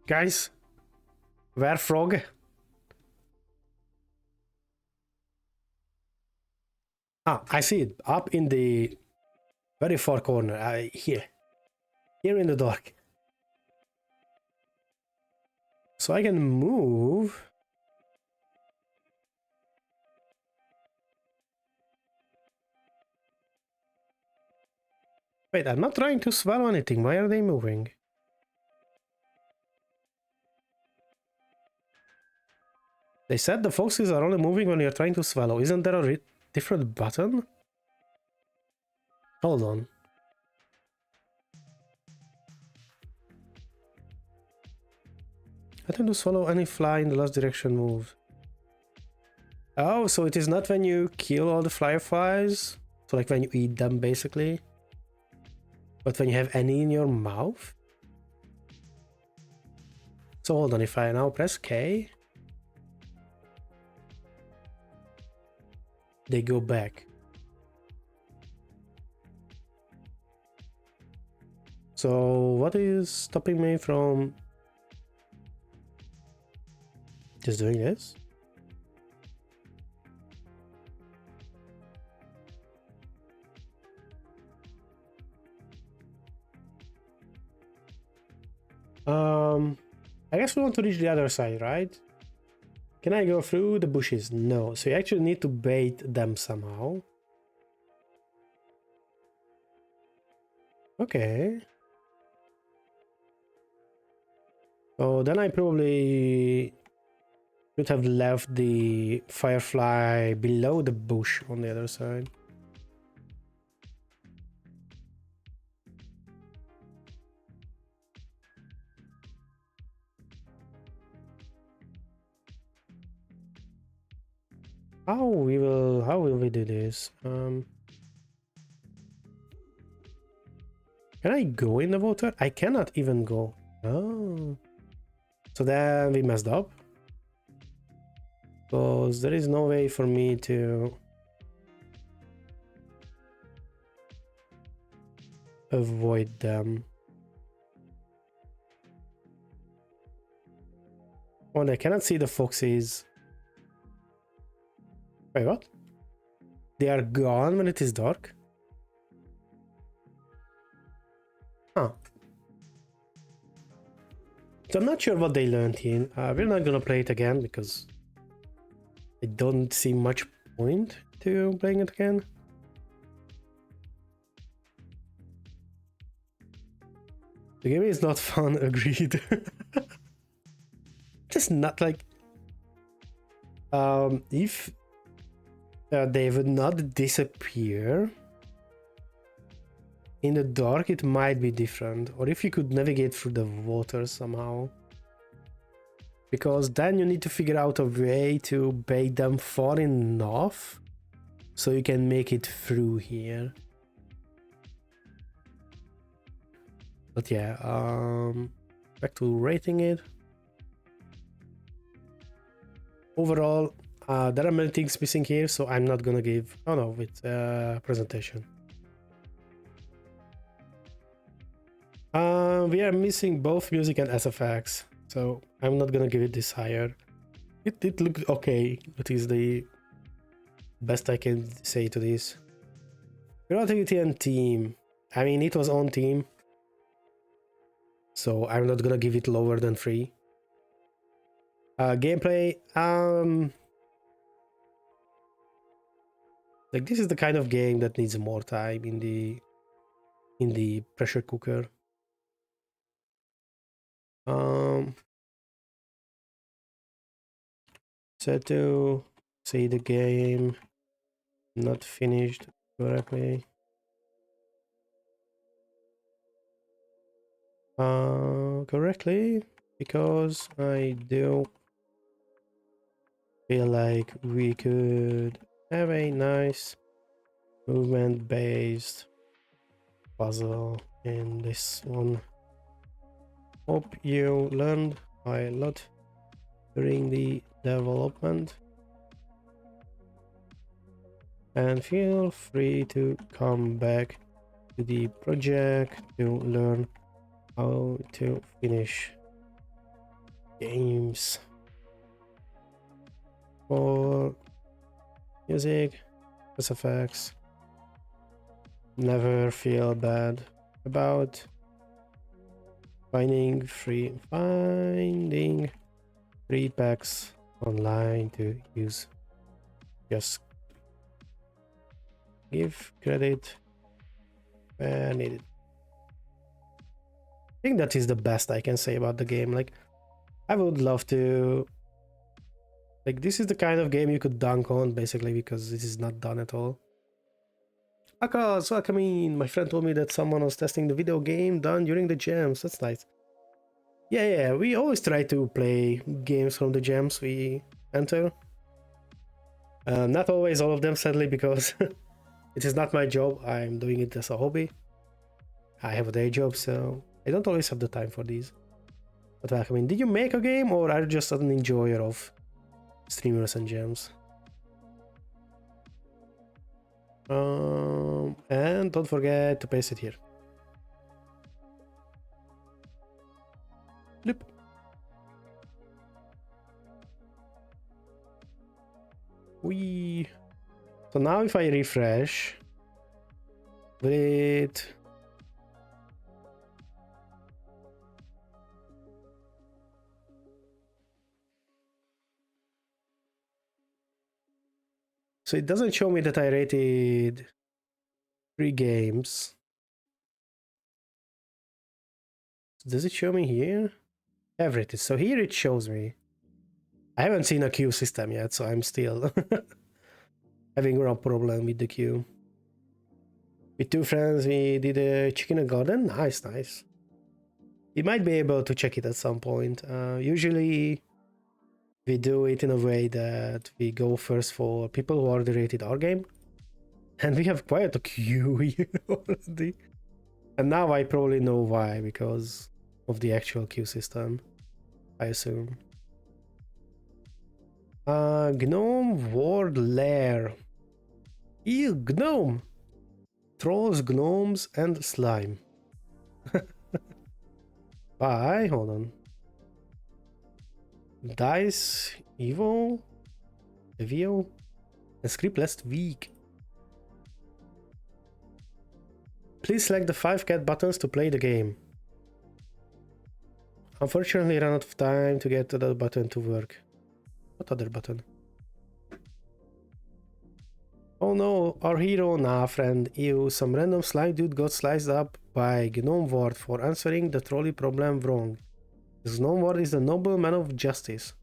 Guys, where frog? Ah, I see it up in the very far corner. Here in the dark. So I can move. Wait, I'm not trying to swallow anything. Why are they moving? They said the foxes are only moving when you're trying to swallow. Isn't there a different button? Hold on. I tend to swallow any fly in the last direction move. Oh, so it is not when you kill all the fireflies? So like when you eat them, basically? But when you have any in your mouth? So hold on, if I now press K... they go back. So what is stopping me from just doing this? I guess we want to reach the other side, right? Can I go through the bushes? No. So you actually need to bait them somehow. Okay. So then I probably should have left the firefly below the bush on the other side. How will we do this? Can I go in the water? I cannot even go. Oh. So then we messed up. Because there is no way for me to avoid them. Oh, and I cannot see the foxes. Wait, what? They are gone when it is dark? Huh. So I'm not sure what they learned here. We're not gonna play it again because I don't see much point to playing it again. The game is not fun, agreed. Just not like... if they would not disappear, in the dark it might be different, or if you could navigate through the water somehow, because then you need to figure out a way to bait them far enough so you can make it through here. But yeah, back to rating it. Overall, there are many things missing here, so I'm not gonna give... Oh no, with presentation. We are missing both music and SFX, so I'm not gonna give it this higher. It looked okay. That is the best I can say to this. Creativity and team. I mean, it was on team, so I'm not gonna give it lower than 3. Gameplay, like this is the kind of game that needs more time in the pressure cooker. Set to say the game not finished correctly. Correctly, because I do feel like we could have a nice movement-based puzzle in this one. Hope you learned a lot during the development, and feel free to come back to the project to learn how to finish games. For music, SFX, never feel bad about finding free packs online to use. Just give credit where needed. I think that is the best I can say about the game. Like, I would love to... Like, this is the kind of game you could dunk on, basically, because this is not done at all. So I mean, my friend told me that someone was testing the video game done during the jams. That's nice. Yeah, we always try to play games from the jams we enter. Not always all of them, sadly, because it is not my job. I'm doing it as a hobby. I have a day job, so I don't always have the time for these. But I mean, did you make a game, or are you just an enjoyer of streamers and jams? And don't forget to paste it here. Flip. So now if I refresh, will it... So it doesn't show me that I rated 3 games. Does it show me here? I've rated. So here it shows me. I haven't seen a queue system yet, so I'm still having a problem with the queue. With 2 friends, we did a chicken and garden. Nice. We might be able to check it at some point. Usually we do it in a way that we go first for people who already rated our game. And we have quite a queue here already. And now I probably know why, because of the actual queue system, I assume. Gnomeward Lair. Ew, gnome! Trolls, gnomes, and slime. Bye, hold on. Dice, Evo, and script last week. Please select the 5 cat buttons to play the game. Unfortunately, ran out of time to get that button to work. What other button? Oh no, our hero, nah friend, ew, some random slime dude got sliced up by Gnomeward for answering the trolley problem wrong. This Gnomeward is the noble man of justice.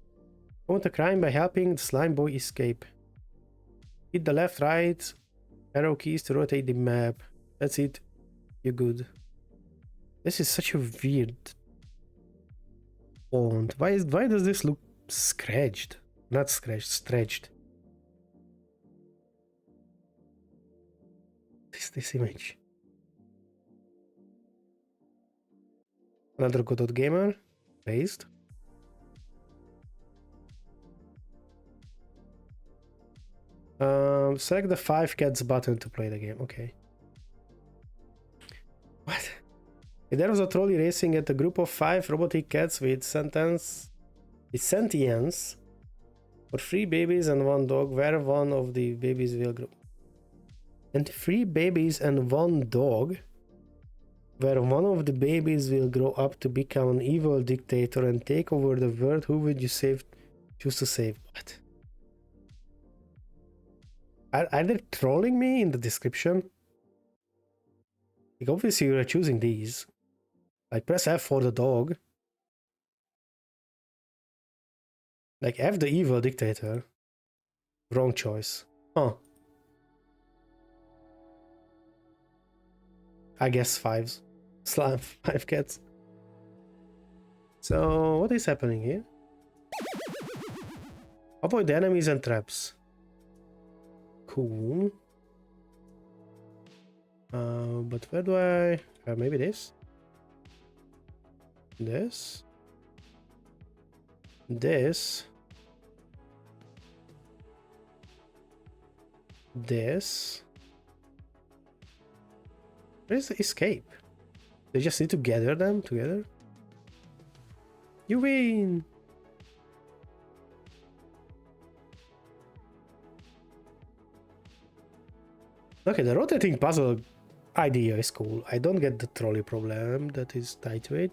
Commit a crime by helping the slime boy escape. Hit the left, right arrow keys to rotate the map. That's it. You're good. This is such a weird font. Why does this look scratched? Not scratched, stretched. This image. Another Godot gamer raised. Select the 5 cats button to play the game. Okay. What? There was a trolley racing at a group of 5 robotic cats with sentience for 3 babies and 1 dog, where one of the babies will grow. And 3 babies and 1 dog, where one of the babies will grow up to become an evil dictator and take over the world. Who would you choose to save? What? Are they trolling me in the description? Like, obviously you're choosing these. Like, press F for the dog. Like, F the evil dictator. Wrong choice. Huh. I guess 5s. Slime 5 cats. So, what is happening here? Avoid the enemies and traps. Cool. But where do I... maybe this? This? This? This? Where's the escape? They just need to gather them together? You win! Okay, the rotating puzzle idea is cool. I don't get the trolley problem that is tied to it.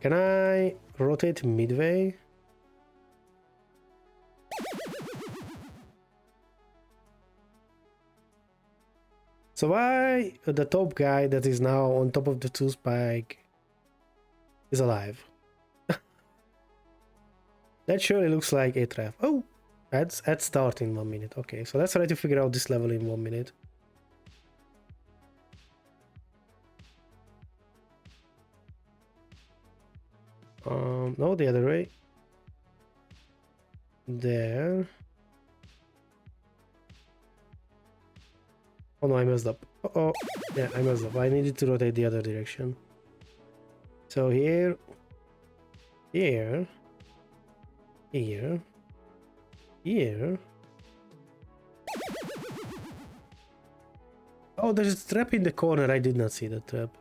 Can I rotate midway? So why the top guy that is now on top of the 2 spike is alive? That surely looks like a trap. Oh, add start in 1 minute. Okay, so let's try to figure out this level in 1 minute. No, the other way. There. Oh no, I messed up. Uh-oh. Yeah, I messed up. I needed to rotate the other direction. So here. Here. Here. Here. Oh, there's a trap in the corner. I did not see the trap.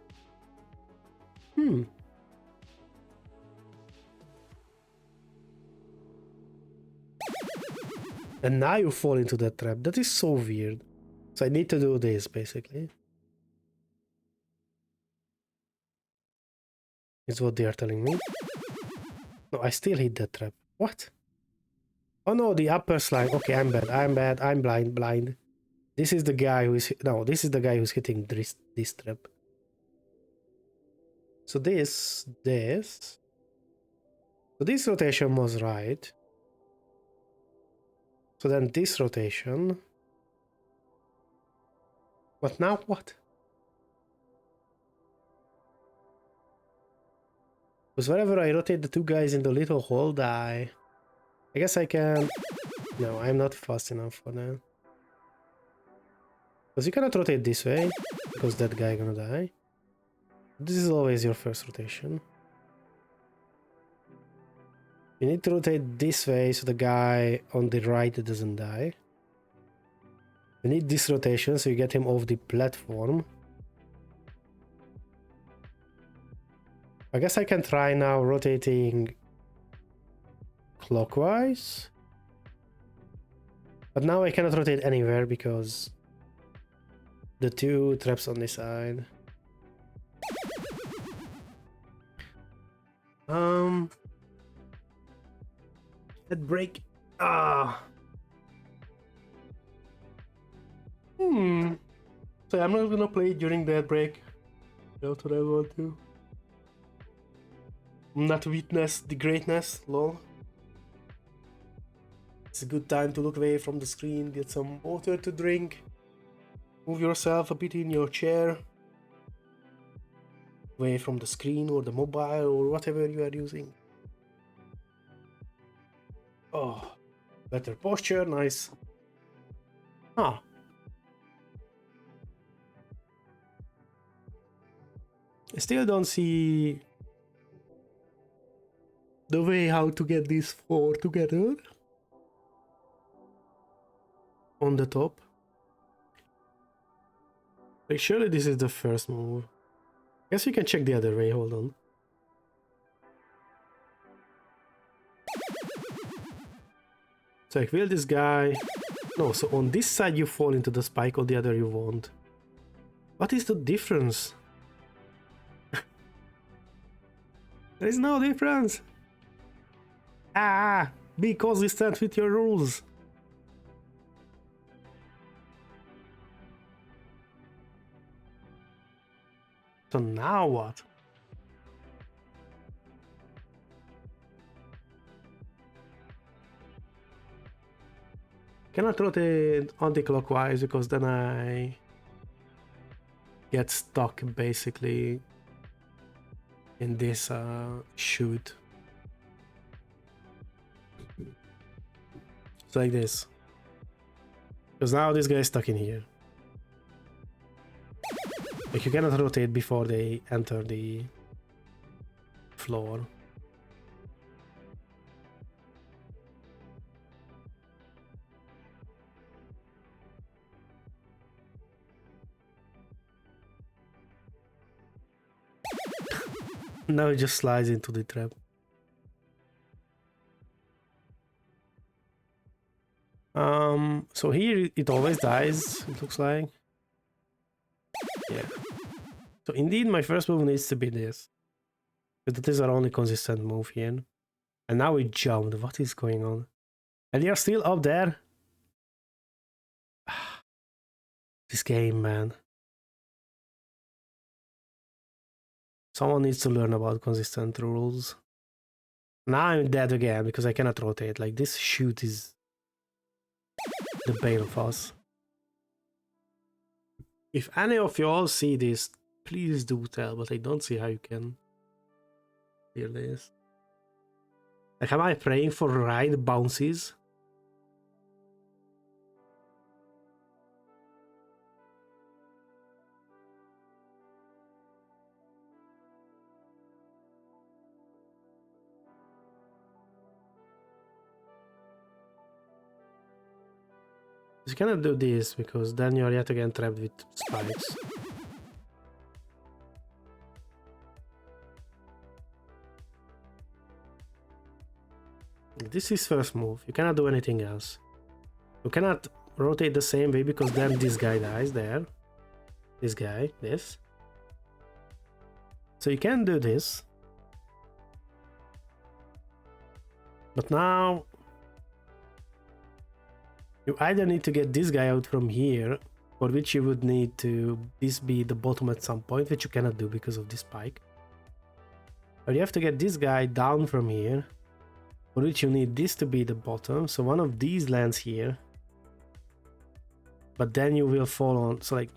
And now you fall into that trap. That is so weird. So I need to do this, basically. Is what they are telling me. No, I still hit that trap. What? Oh no, the upper slime. Okay, I'm bad. I'm blind. This is the guy who is... No, this is the guy who's hitting this trap. So this... So this rotation was right. So then this rotation... But now what? Because wherever I rotate the 2 guys in the little hole, die. I guess I can... No, I'm not fast enough for that. Because you cannot rotate this way, because that guy gonna die. This is always your first rotation. You need to rotate this way so the guy on the right doesn't die. You need this rotation so you get him off the platform. I guess I can try now rotating clockwise. But now I cannot rotate anywhere because the 2 traps on this side. That break. So I'm not gonna play during that break. That's what I want to. Not witness the greatness, lol. It's a good time to look away from the screen, get some water to drink, move yourself a bit in your chair, away from the screen or the mobile or whatever you are using. Oh, better posture, nice. Ah. I still don't see the way how to get these four together on the top. Like, surely this is the first move. Guess we can check the other way, hold on. So like, will this guy... No, so on this side you fall into the spike, on the other you won't. What is the difference? There is no difference! Ah! Be consistent with your rules! So now what? Cannot rotate anti-clockwise because then I get stuck basically in this chute. So like this. Because now this guy is stuck in here. Like, you cannot rotate before they enter the floor. Now it just slides into the trap. So here it always dies, it looks like. Yeah. So indeed my first move needs to be this. But that is our only consistent move here. And now we jumped. What is going on? And you're still up there? This game, man. Someone needs to learn about consistent rules. Now I'm dead again because I cannot rotate. Like, this shoot is the bane of us. If any of you all see this, please do tell, but I don't see how you can hear this. Like, am I praying for right bounces? You cannot do this because then you're yet again trapped with spikes. This is first move. You cannot do anything else. You cannot rotate the same way because then this guy dies there. This guy, this. So you can do this. But now you either need to get this guy out from here, for which you would need to this be the bottom at some point, which you cannot do because of this spike. Or you have to get this guy down from here, for which you need this to be the bottom. So one of these lands here. But then you will fall on, so like,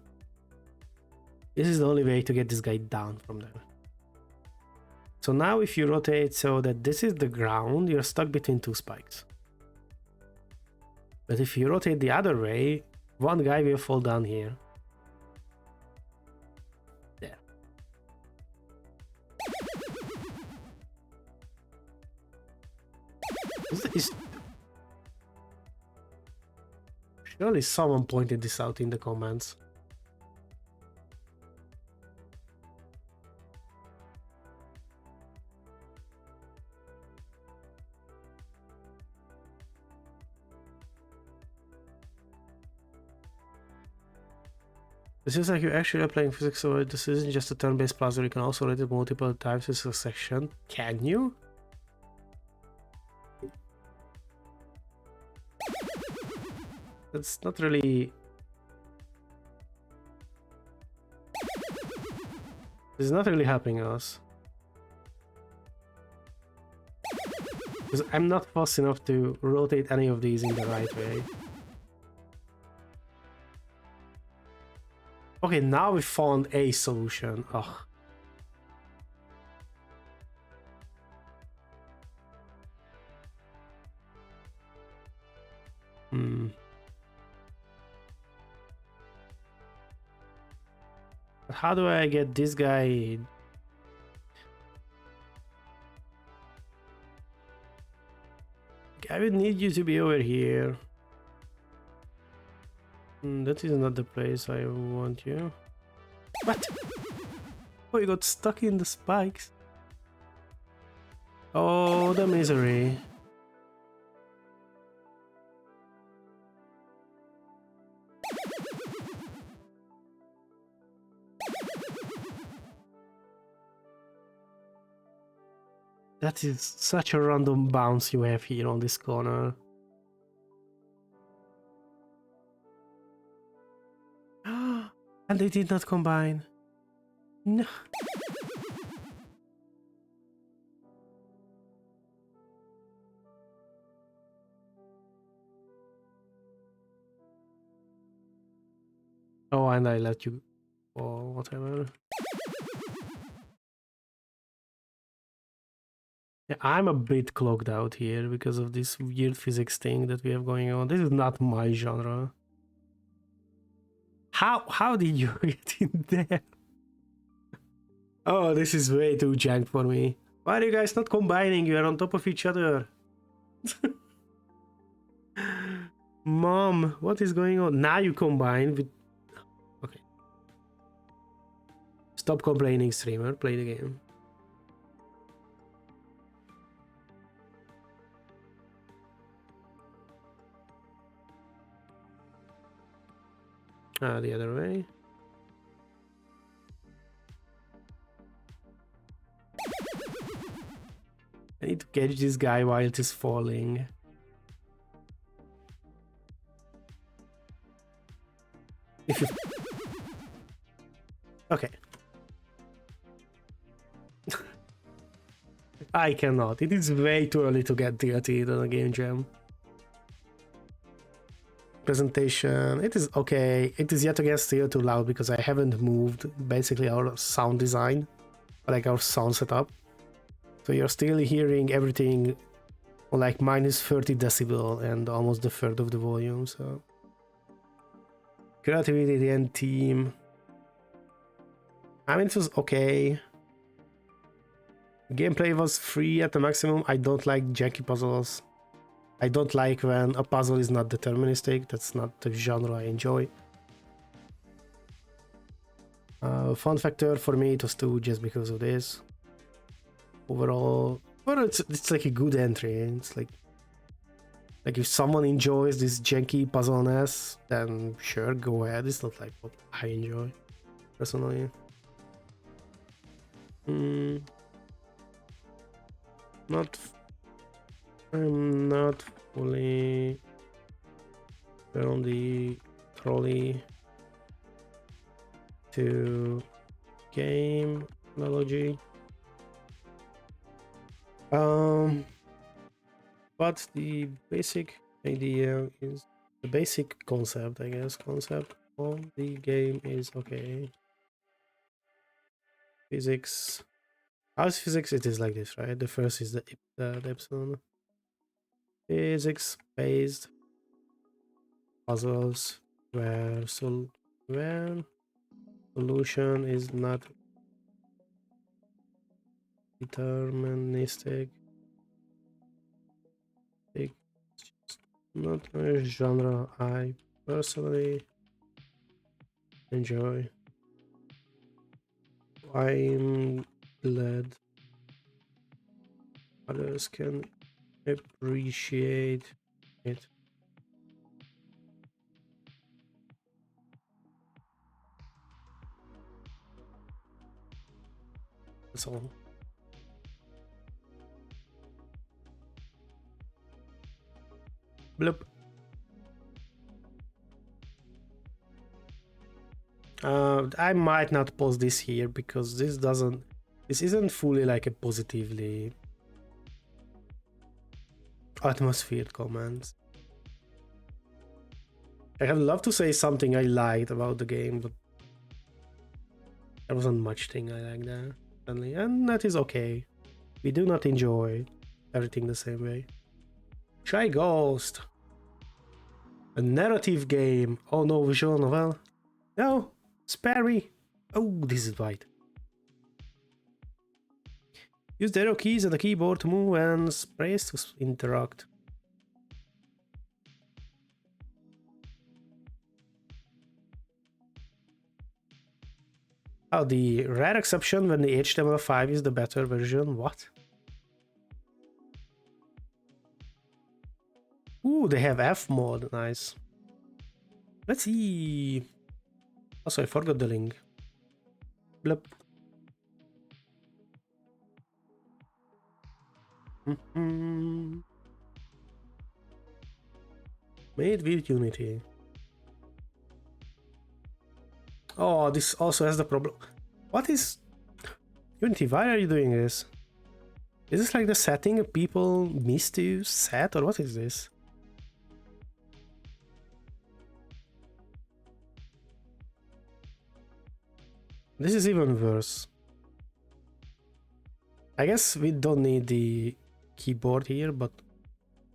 this is the only way to get this guy down from there. So now if you rotate so that this is the ground, you're stuck between two spikes. But if you rotate the other way, one guy will fall down here. There. Surely someone pointed this out in the comments. This is like you actually are playing physics, so this isn't just a turn-based puzzle. You can also read it multiple times in succession. Can you? That's not really... This is not really helping us. Because I'm not fast enough to rotate any of these in the right way. Okay, now we found a solution. Ugh. How do I get this guy? I would need you to be over here. That is not the place I want you. What? Oh, you got stuck in the spikes. Oh, the misery. That is such a random bounce you have here on this corner. And they did not combine. No. Oh, and I let you... or whatever. Yeah, I'm a bit clogged out here because of this weird physics thing that we have going on. This is not my genre. How did you get in there? Oh, this is way too jank for me. Why are you guys not combining? You are on top of each other. Mom, what is going on? Now you combine with... Okay. Stop complaining, streamer. Play the game. The other way. I need to catch this guy while it is falling. If you... Okay. I cannot. It is way too early to get tilted on a game jam. Presentation, it is okay. It is yet again still too loud because I haven't moved basically our sound design, like our sound setup. So you're still hearing everything on like minus 30 decibel and almost a third of the volume. So creativity and team, I mean, it was okay. Gameplay was free at the maximum. I don't like janky puzzles. I don't like when a puzzle is not deterministic. That's not the genre I enjoy. Fun factor for me, it was 2 just because of this. Overall, well, it's like a good entry. It's like if someone enjoys this janky puzzle-ness, then sure, go ahead. It's not like what I enjoy personally. I'm not fully on the trolley to game analogy. But the basic idea is the basic concept, I guess. Concept of the game is okay. Physics. How's physics? It is like this, right? The first is the epsilon. Physics based puzzles where solution is not deterministic. It's just not a genre I personally enjoy. I'm glad others can appreciate it. That's all. Bloop. I might not post this here because this isn't fully like a positively atmosphere comments. I would love to say something I liked about the game, but there wasn't much thing I liked there, certainly, and that is okay. We do not enjoy everything the same way. Try Ghost. A narrative game. Oh no, visual novel. No, spare me. Oh, this is right. Use the arrow keys and the keyboard to move and sprays to interact. Oh, the rare exception when the HTML5 is the better version. What? Ooh, they have F mode. Nice. Let's see. Also, I forgot the link. Blip. Made with Unity. Oh, this also has the problem. What is Unity? Why are you doing this? Is this like the setting people miss to set, or what is this? This is even worse. I guess we don't need the keyboard here, but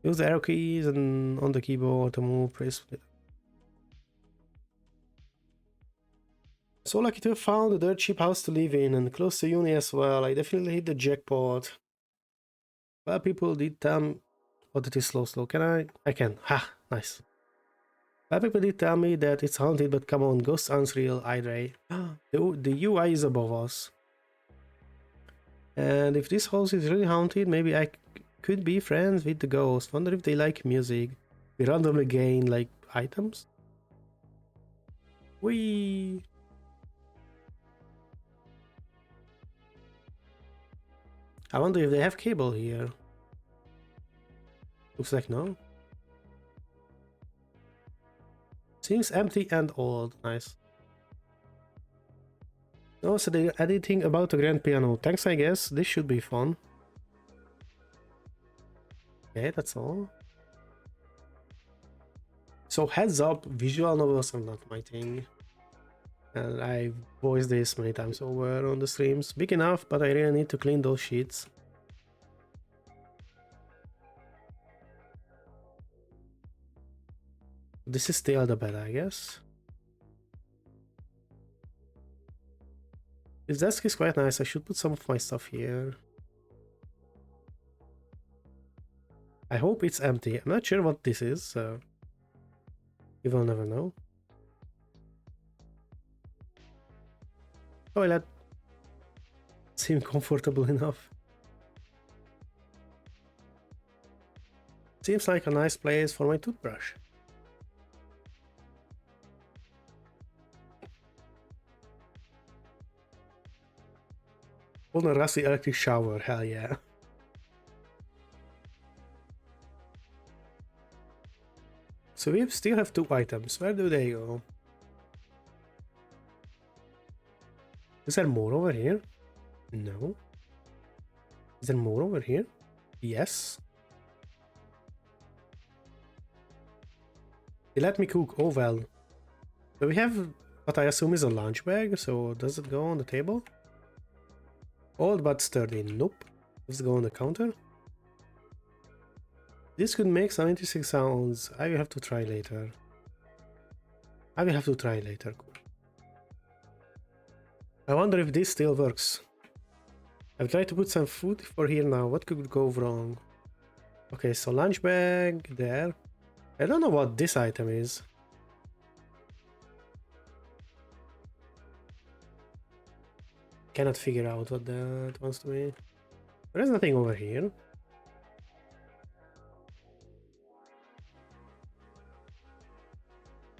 use the arrow keys and on the keyboard to move, press. So lucky to have found a dirt cheap house to live in and close to uni as well. I definitely hit the jackpot. Well, people did tell me... What, it is slow. Can I? I can. Ha! Nice. Well, people did tell me that it's haunted, but come on, ghosts aren't real either. The UI is above us. And if this house is really haunted, maybe I could be friends with the ghosts. Wonder if they like music. We randomly gain, like, items? Whee! I wonder if they have cable here. Looks like no. Seems empty and old. Nice. Oh, so they're editing about the grand piano. Thanks, I guess. This should be fun. Okay, that's all. So heads up, visual novels are not my thing. And I've voiced this many times over on the streams. Big enough, but I really need to clean those sheets. This is still the bed, I guess. This desk is quite nice. I should put some of my stuff here. I hope it's empty. I'm not sure what this is, so you will never know. Toilet seem comfortable enough. Seems like a nice place for my toothbrush. On a rusty electric shower, hell yeah. So we still have 2 items. Where do they go? Is there more over here? No. Is there more over here? Yes. They let me cook. Oh well. So we have what I assume is a lunch bag. So does it go on the table? Old but sturdy. Nope. Does it go on the counter? This could make some interesting sounds. I will have to try later. Cool. I wonder if this still works. I've tried to put some food for here now. What could go wrong? Okay, so lunch bag there. I don't know what this item is. Cannot figure out what that wants to be. There's nothing over here.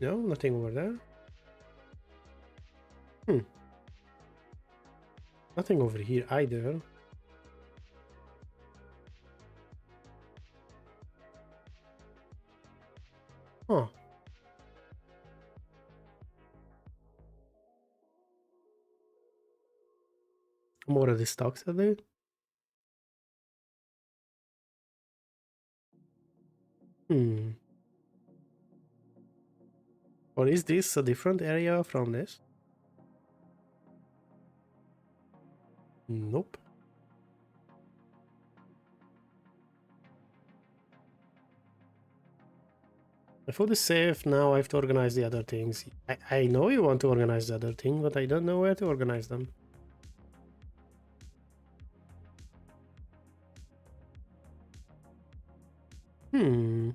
No, nothing over there. Nothing over here either. Huh. More of the stocks are there. Hmm. Or is this a different area from this? Nope. My food is safe, now I have to organize the other things. I know you want to organize the other thing, but I don't know where to organize them. Hmm.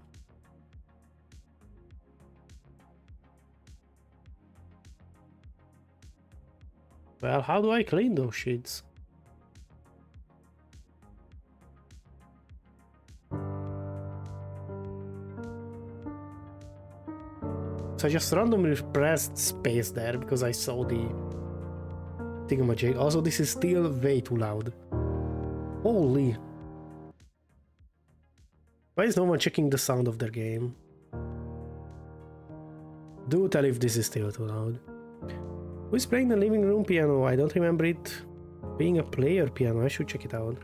Well, how do I clean those sheets? So I just randomly pressed space there because I saw the thingamajig. Also, this is still way too loud. Holy. Why is no one checking the sound of their game? Do tell if this is still too loud. Who is playing the living room piano? I don't remember it being a player piano. I should check it out.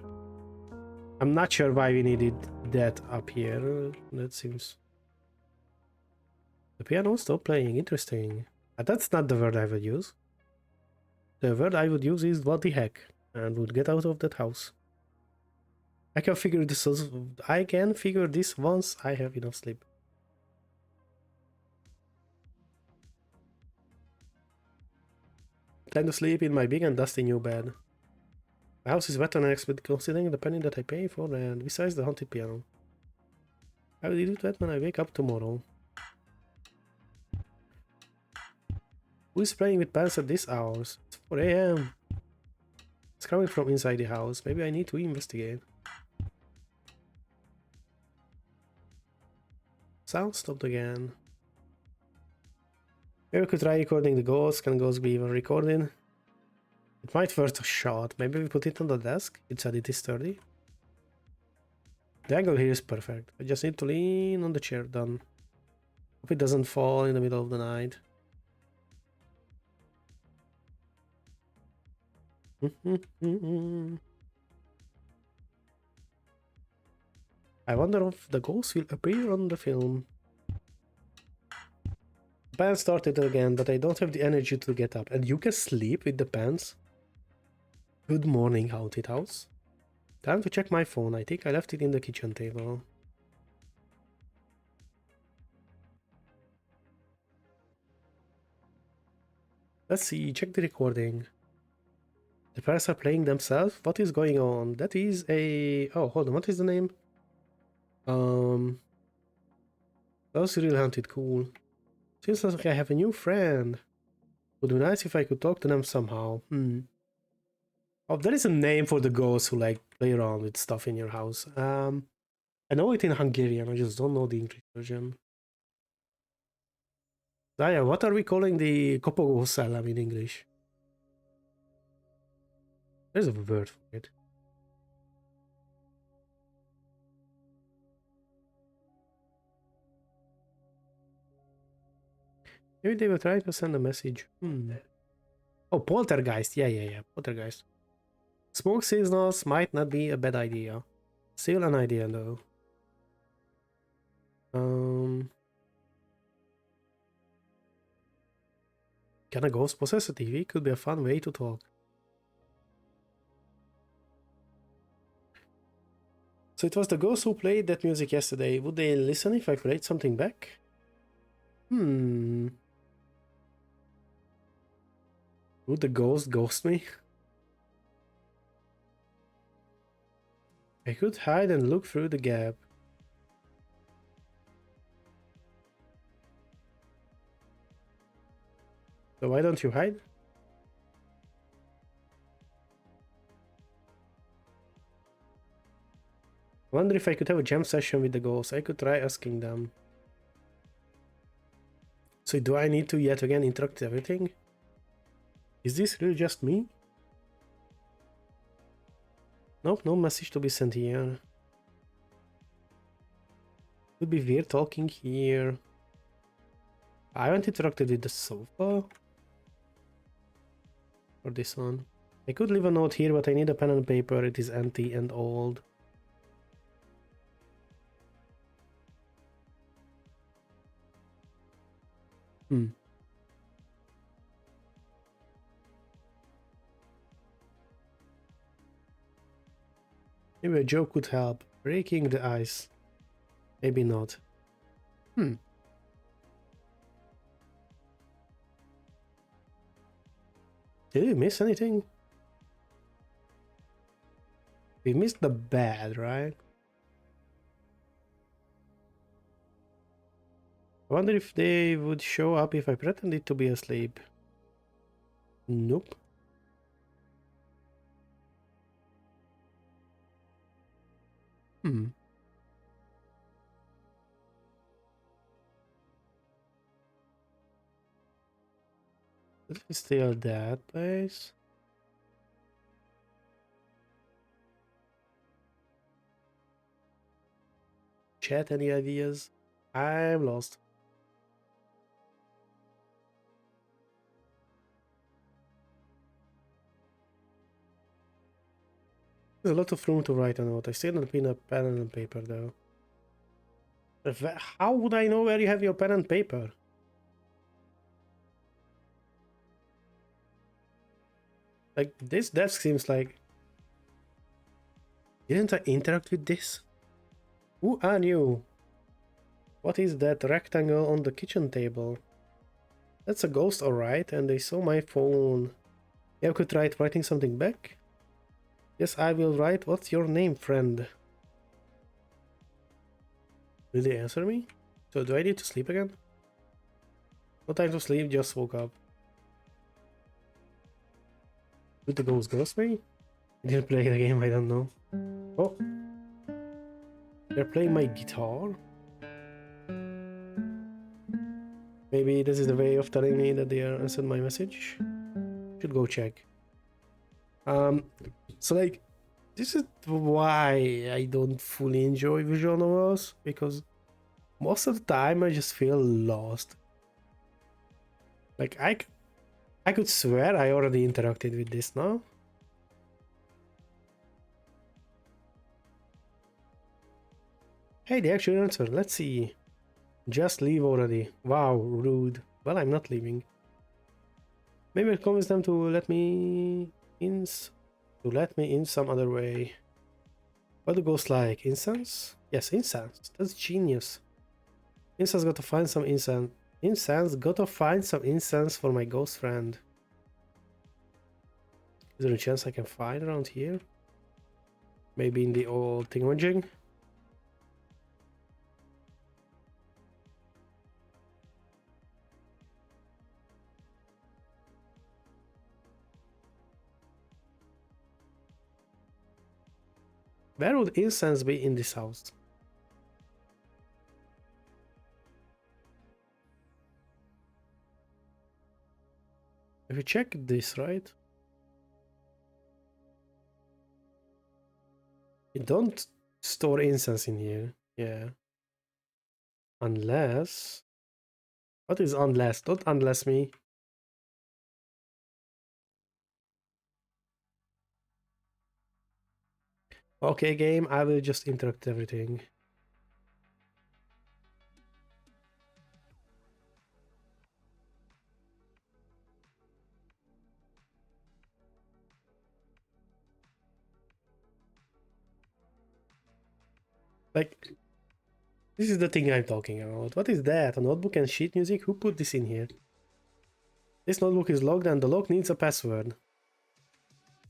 I'm not sure why we needed that up here. That seems... The piano stopped playing. Interesting. That's not the word I would use. The word I would use is what the heck, and would get out of that house. I can figure this once I have enough sleep. Plan to sleep in my big and dusty new bed. The house is wet and unexpected considering the penny that I pay for, and besides the haunted piano. I will do that when I wake up tomorrow. Who is playing with pants at this hours? It's 4 AM. It's coming from inside the house. Maybe I need to investigate. Sound stopped again. Maybe we could try recording the ghosts. Can ghosts be even recorded? It might worth a shot. Maybe we put it on the desk. It said it is sturdy. The angle here is perfect. I just need to lean on the chair. Done. Hope it doesn't fall in the middle of the night. I wonder if the ghost will appear on the film. The band started again, but I don't have the energy to get up. And you can sleep with the pants? Good morning, haunted house. Time to check my phone. I think I left it in the kitchen table. Let's see, check the recording. The parents are playing themselves? What is going on? That is a... Oh, hold on, what is the name? That was really haunted, cool. Seems like I have a new friend. Would be nice if I could talk to them somehow. Oh, there is a name for the ghosts who like play around with stuff in your house. I know it in Hungarian, I just don't know the English version. Zaya, what are we calling the kopogó szellem in English? There's a word for it. Maybe they were trying to send a message. Oh, poltergeist. Yeah. Poltergeist. Smoke signals might not be a bad idea. Still an idea, though. Can a ghost possess a TV? Could be a fun way to talk. So it was the ghost who played that music yesterday. Would they listen if I played something back? Would the ghost ghost me? I could hide and look through the gap. So why don't you hide? I wonder if I could have a jam session with the ghosts. I could try asking them. So do I need to yet again interact with everything? Is this really just me? Nope, no message to be sent here. Would be weird talking here. I haven't interacted with the sofa. Or this one. I could leave a note here, but I need a pen and paper. It is empty and old. Hmm. Maybe a joke could help. Breaking the ice. Maybe not. Hmm. Did we miss anything? We missed the bed, right? I wonder if they would show up if I pretended to be asleep. Nope. Hmm. Is it still that place? Chat, any ideas? I'm lost. There's a lot of room to write a note. I still don't pin a pen and paper though. How would I know where you have your pen and paper? Like, this desk seems like... Didn't I interact with this? Who are you? What is that rectangle on the kitchen table? That's a ghost, alright, and they saw my phone. You could try writing something back? Yes, I will write. What's your name, friend? Will they answer me? So do I need to sleep again? No time to sleep, just woke up. Did the ghost me? I didn't play the game, I don't know. Oh. They're playing my guitar? Maybe this is the way of telling me that they answered my message? Should go check. So like, this is why I don't fully enjoy visual novels, because most of the time I just feel lost. Like, I could swear I already interacted with this now. Hey, they actually answered. Let's see. Just leave already. Wow, rude. Well, I'm not leaving. Maybe I'll convince them to let me in. Some other way. What do ghosts like? Incense? Yes, incense. That's genius. Incense, got to find some incense. Incense, got to find some incense for my ghost friend. Is there a chance I can find around here? Maybe in the old thingamajig? Where would incense be in this house? If you check this, right? You don't store incense in here. Yeah. Unless... What is unless? Don't unless me. Okay, game, I will just interrupt everything. Like, this is the thing I'm talking about. What is that? A notebook and sheet music? Who put this in here? This notebook is locked and the lock needs a password.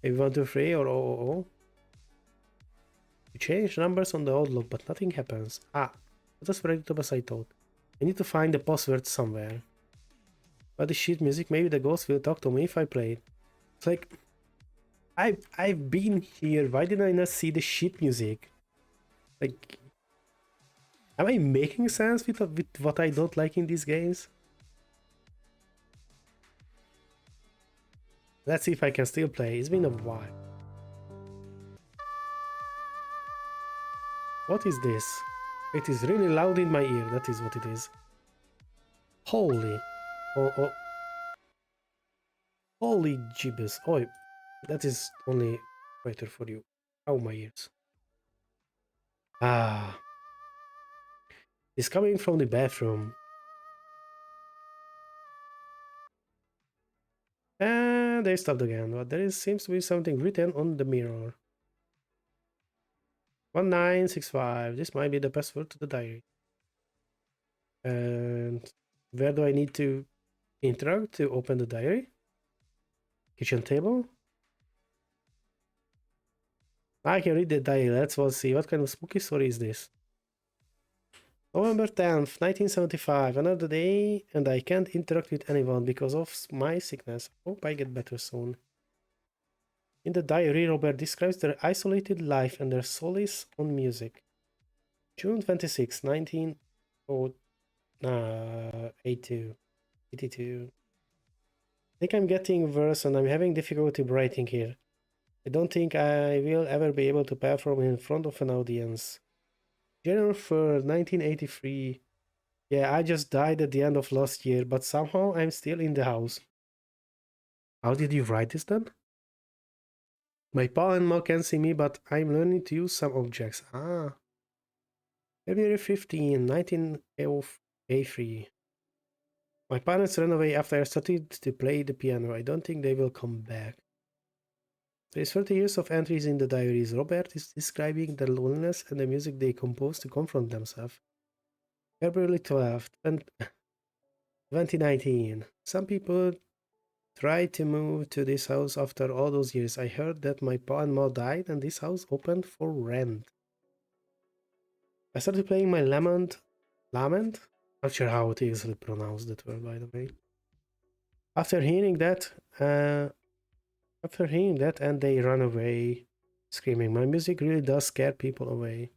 Maybe 123 or 000. You change numbers on the old lock, but nothing happens. Ah, that was predictable as I thought. I need to find the password somewhere. But the sheet music, maybe the ghost will talk to me if I play it. It's like, I've been here. Why did I not see the sheet music? Like, am I making sense with what I don't like in these games? Let's see if I can still play. It's been a while. What is this? It is really loud in my ear. That is what it is. Holy. Oh. Holy gibbous. Oh, that is only better for you. Oh, my ears. Ah. It's coming from the bathroom. And they stopped again, but seems to be something written on the mirror. 1965. This might be the password to the diary. And where do I need to interact to open the diary? Kitchen table. I can read the diary. Let's all see. What kind of spooky story is this? November 10th, 1975. Another day, and I can't interact with anyone because of my sickness. Hope I get better soon. In the diary, Robert describes their isolated life and their solace on music. June 26, 1982. 82. I think I'm getting worse and I'm having difficulty writing here. I don't think I will ever be able to perform in front of an audience. January 3rd, 1983. Yeah, I just died at the end of last year, but somehow I'm still in the house. How did you write this then? My pa and ma can see me, but I'm learning to use some objects. February 15, 1983. My parents ran away after I started to play the piano. I don't think they will come back. There's 30 years of entries in the diaries. Robert is describing their loneliness and the music they composed to confront themselves. February 12th, 2019. Some people tried to move to this house after all those years. I heard that my pa and ma died and this house opened for rent. I started playing my lament? Not sure how to easily pronounce that word, by the way. After hearing that, and they run away, screaming. My music really does scare people away.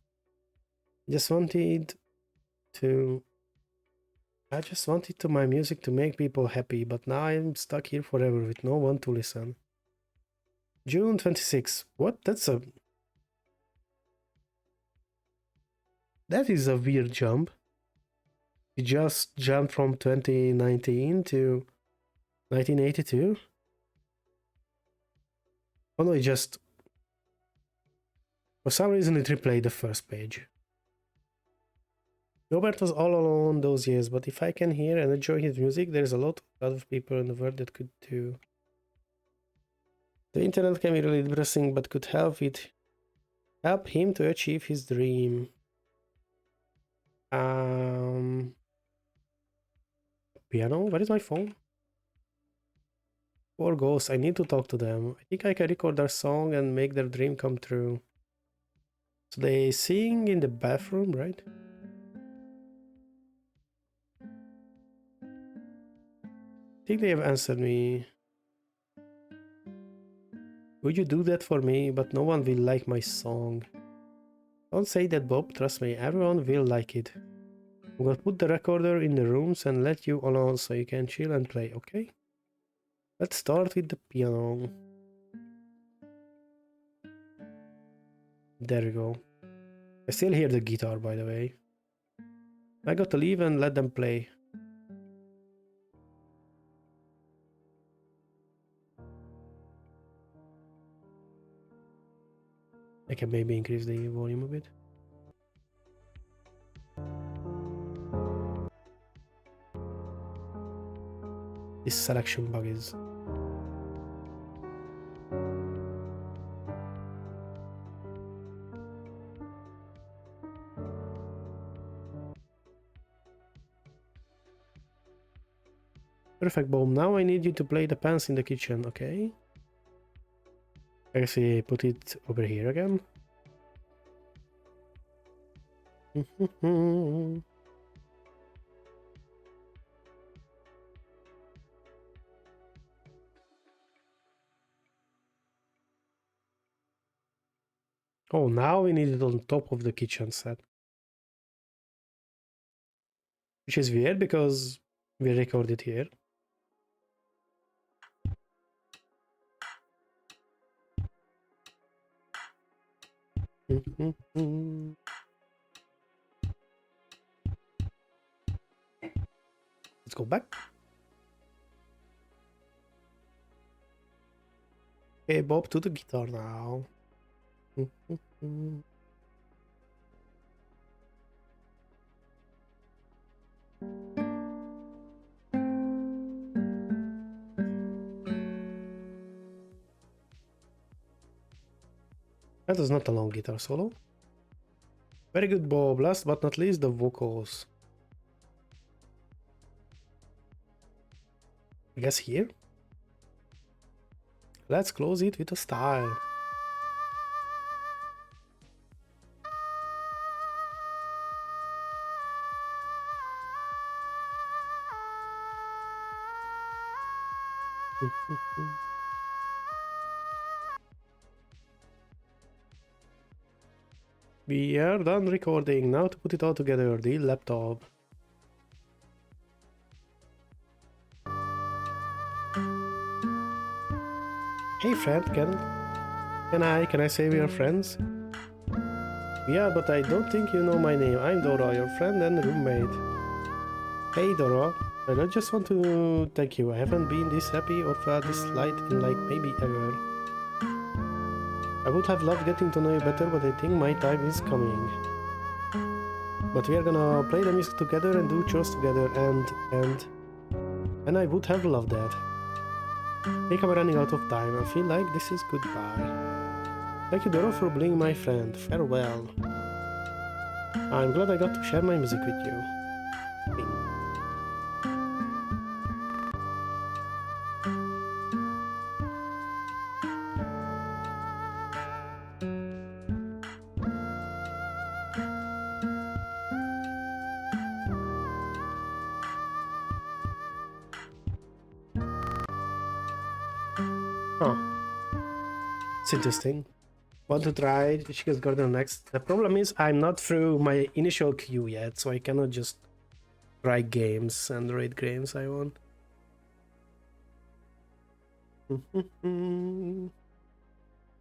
I just wanted my music to make people happy, but now I'm stuck here forever with no one to listen. June 26. What? That is a weird jump. You just jumped from 2019 to 1982. Oh no, for some reason it replayed the first page. Robert was all alone those years, but if I can hear and enjoy his music, there's a lot of people in the world that could too. The internet can be really depressing, but could help him to achieve his dream. Piano? Where is my phone? Poor ghosts, I need to talk to them. I think I can record their song and make their dream come true. So they sing in the bathroom, right? I think they have answered me. Would you do that for me? But no one will like my song. Don't say that, Bob. Trust me, everyone will like it. I'm gonna put the recorder in the rooms and let you alone so you can chill and play, okay? Let's start with the piano. There we go. I still hear the guitar, by the way. I got to leave and let them play. I can maybe increase the volume a bit. This selection bug is... Perfect, Bob. Now I need you to play the pans in the kitchen, okay? Actually, put it over here again. Oh, now we need it on top of the kitchen set. Which is weird because we record it here. Let's go back. Okay, Bob, to the guitar now. That was not a long guitar solo. Very good, Bob. Last but not least, the vocals. I guess here. Let's close it with a style. We are done recording. Now to put it all together, the laptop. Hey friend, can I say we are friends? Yeah, but I don't think you know my name. I'm Dora, your friend and roommate. Hey Dora, I just want to thank you. I haven't been this happy or felt this light in like maybe ever. I would have loved getting to know you better, but I think my time is coming. But we are gonna play the music together and do chores together, and I would have loved that. I think I'm running out of time. I feel like this is goodbye. Thank you, Dora, for being my friend. Farewell. I'm glad I got to share my music with you. Huh. It's interesting. Want to try Chica's Garden next? The problem is I'm not through my initial queue yet, so I cannot just try games and raid games I want.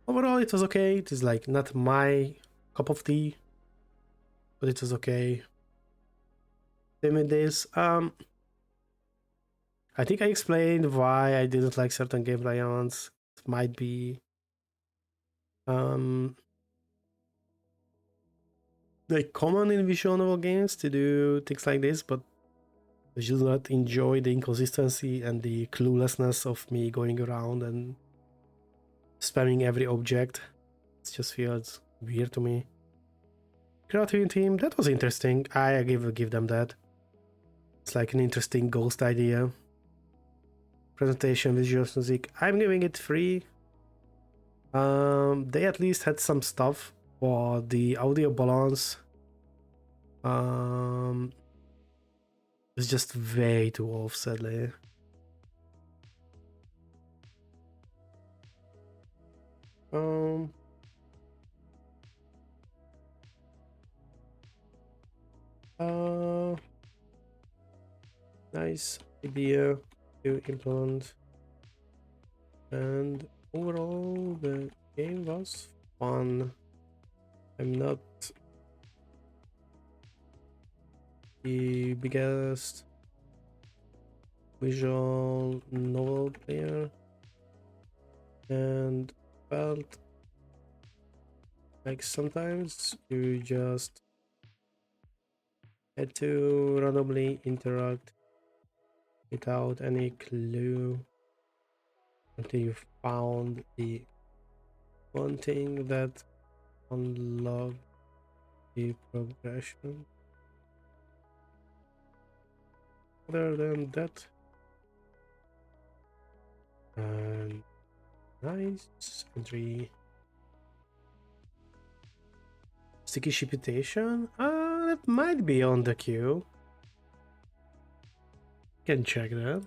Overall, it was okay. It is like not my cup of tea, but it was okay. Same with this. I think I explained why I didn't like certain gameplay elements. It might be like common in visual novel games to do things like this, but I just do not enjoy the inconsistency and the cluelessness of me going around and spamming every object. It just feels weird to me. Creative team, that was interesting. I give them that. It's like an interesting ghost idea. Presentation, visual music. I'm giving it 3. They at least had some stuff, but the audio balance is just way too off, sadly. Nice idea to implement, and overall the game was fun. I'm not the biggest visual novel player, and felt like sometimes you just had to randomly interact without any clue until you found the one thing that unlocked the progression. Other than that, and nice entry. Sticky shipitation? That might be on the queue. Can check that.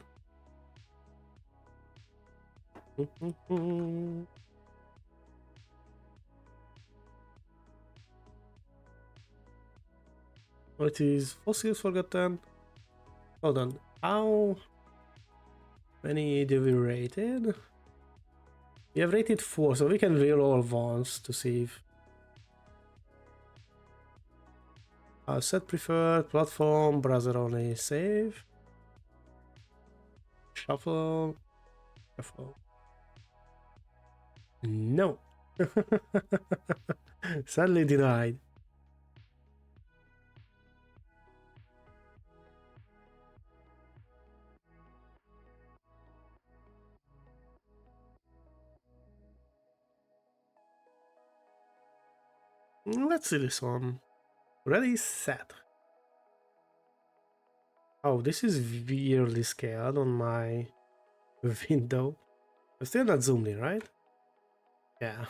What is fossils forgotten? Hold on. How many do we rated? We have rated 4, so we can reroll once to see if set preferred, platform, browser only, save, shuffle. No. Sadly denied. Let's see this one. Ready, set. Oh, this is weirdly scaled on my window. I'm still not zoomed in, right? Yeah.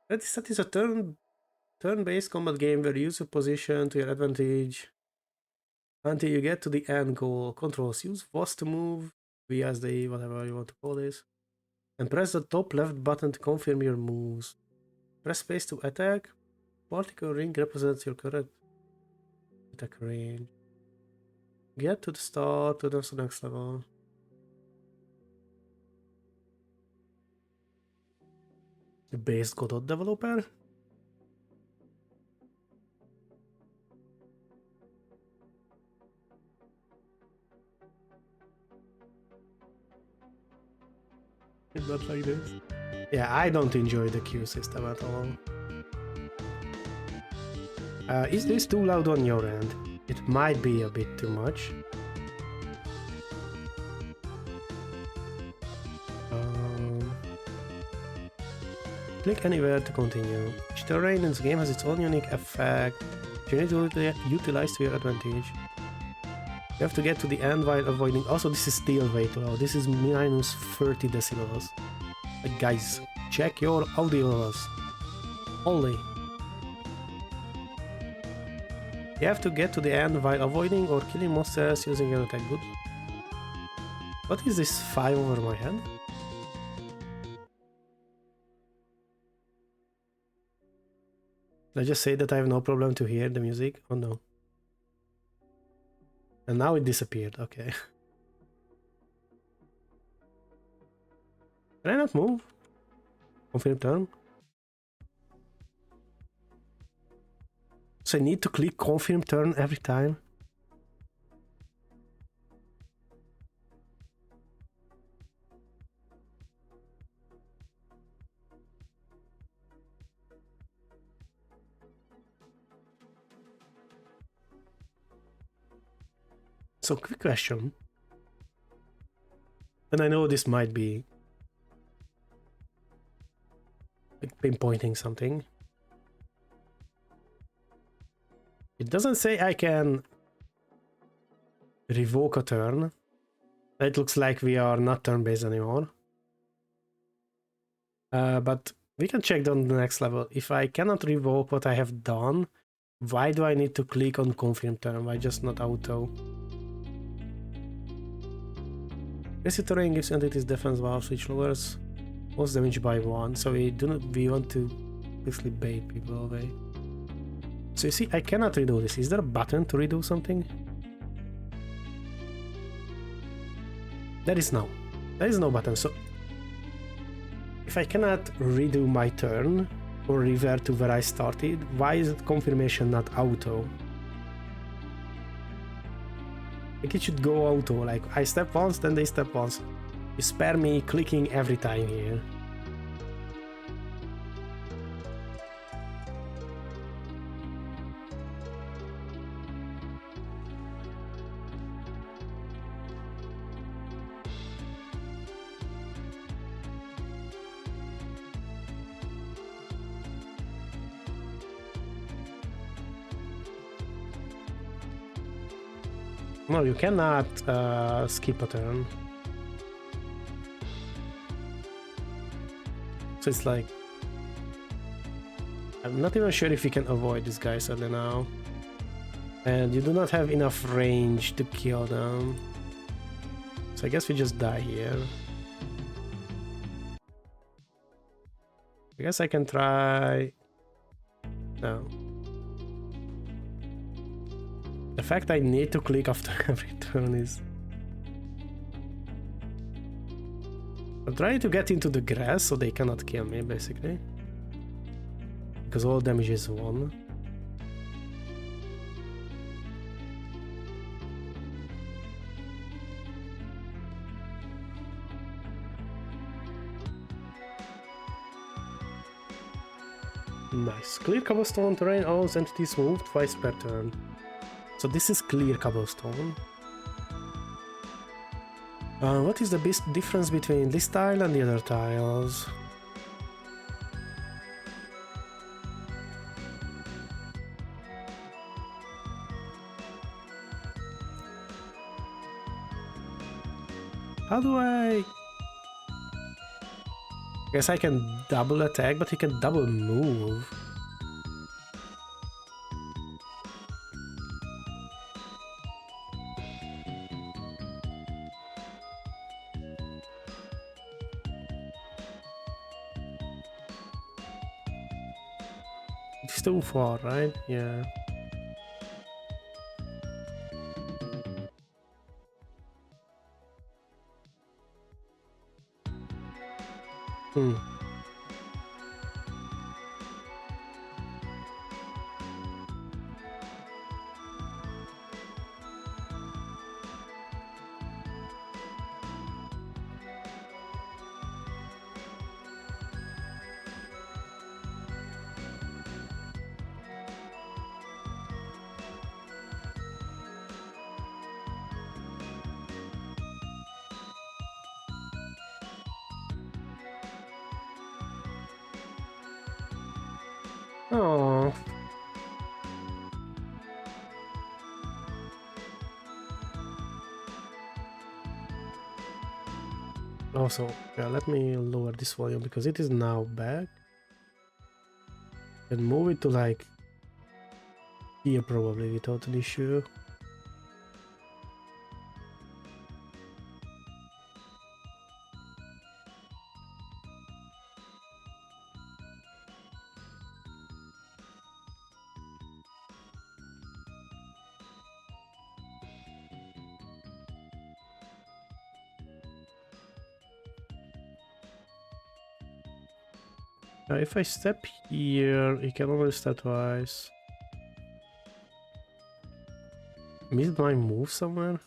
Ready, set is a turn-based combat game where you use a position to your advantage until you get to the end goal. Controls: use WASD to move, VSD, whatever you want to call this, and press the top left button to confirm your moves. Press space to attack. Particle ring represents your current attack range. Get to the start to the next level. The base Godot developer. It's not like this. Yeah, I don't enjoy the queue system at all. Is this too loud on your end? It might be a bit too much. Click anywhere to continue. Each terrain in this game has its own unique effect, which you need to utilize to your advantage. You have to get to the end while avoiding. Also, this is still way too loud. This is minus 30 decibels. Like, guys, check your audio levels. Only. You have to get to the end while avoiding or killing monsters using your attack. Good. What is this 5 over my head? Did I just say that I have no problem to hear the music? Oh no. And now it disappeared, okay. Can I not move? Confirm turn? So I need to click confirm turn every time? So, quick question. And I know this might be like pinpointing something. It doesn't say I can revoke a turn. It looks like we are not turn-based anymore. But we can check on the next level. If I cannot revoke what I have done, why do I need to click on confirm turn? Why just not auto? Basic terrain gives entities defense buffs, which lowers most damage by 1. So we want to basically bait people away. So you see, I cannot redo this. Is there a button to redo something? There is no. There is no button. So if I cannot redo my turn or revert to where I started, why is it confirmation not auto? Like, it should go auto, like I step once, then they step once. You spare me clicking every time here. No, you cannot skip a turn. So it's like... I'm not even sure if you can avoid this guy sadly now. And you do not have enough range to kill them. So I guess we just die here. I guess I can try... No. The fact I need to click after every turn is... I'm trying to get into the grass so they cannot kill me, basically. Because all damage is 1. Nice. Clear cobblestone terrain allows entities move twice per turn. So this is clear cobblestone. What is the best difference between this tile and the other tiles? How do I... Guess I can double attack, but he can double move. It's too far, right? Yeah. Hmm. Oh. Also, yeah, let me lower this volume because it is now back. And move it to like here probably without an issue. Now if I step here, he can only step twice. Missed my move somewhere?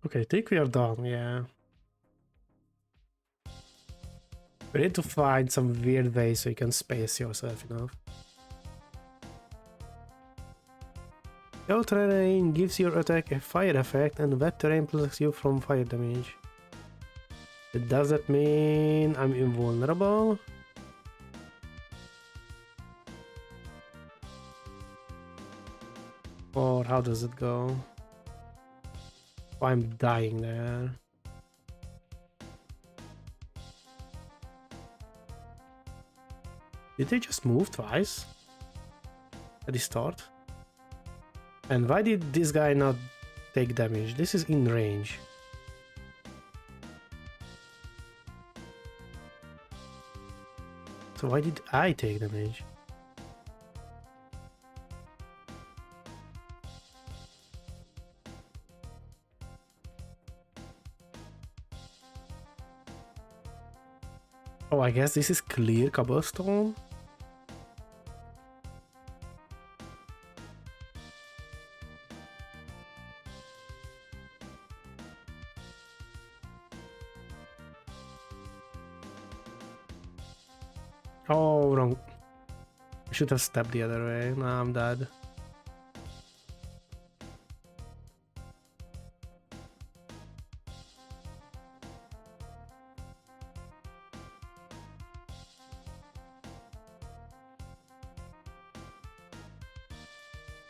Okay, I think we are done, yeah. We need to find some weird way so you can space yourself enough. Cold terrain gives your attack a fire effect and wet terrain protects you from fire damage. Does that mean I'm invulnerable? Or how does it go? Oh, I'm dying there. Did they just move twice? At the start? And why did this guy not take damage? This is in range. So why did I take damage? Oh, I guess this is clear cobblestone. Oh, wrong. I should have stepped the other way. Now I'm dead.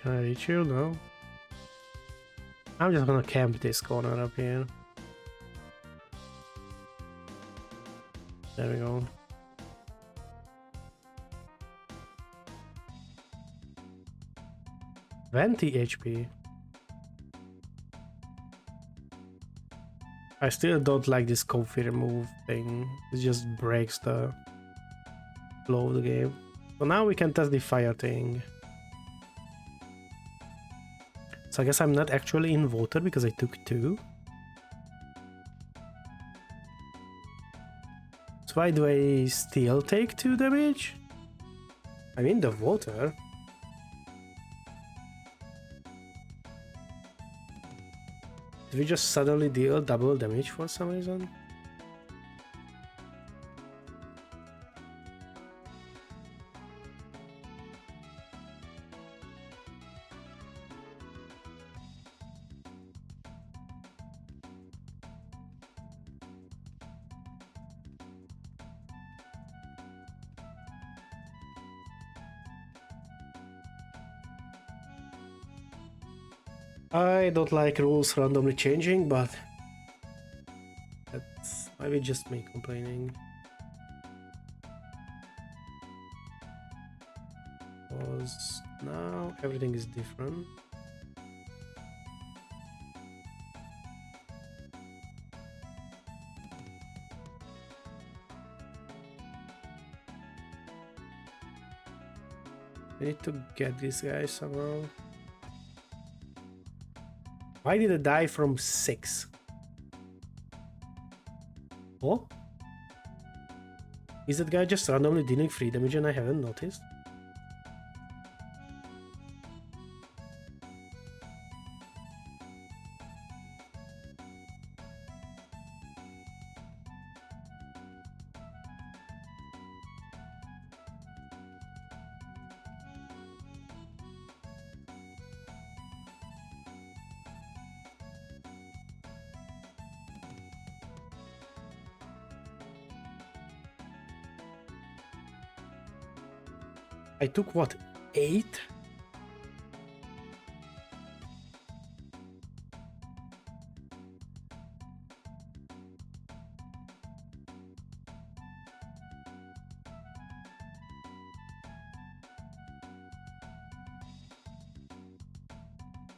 Can I reach you? No. I'm just gonna camp this corner up here. There we go. $20 HP. I still don't like this coffee remove thing. It just breaks the flow of the game. So now we can test the fire thing. So I guess I'm not actually in water because I took 2. So why do I still take 2 damage? I'm in the water. Did we just suddenly deal double damage for some reason? I don't like rules randomly changing, but that's maybe just me complaining. Because now everything is different. I need to get this guy somehow. Why did I die from 6? Oh? Is that guy just randomly dealing free damage and I haven't noticed? I took what, 8?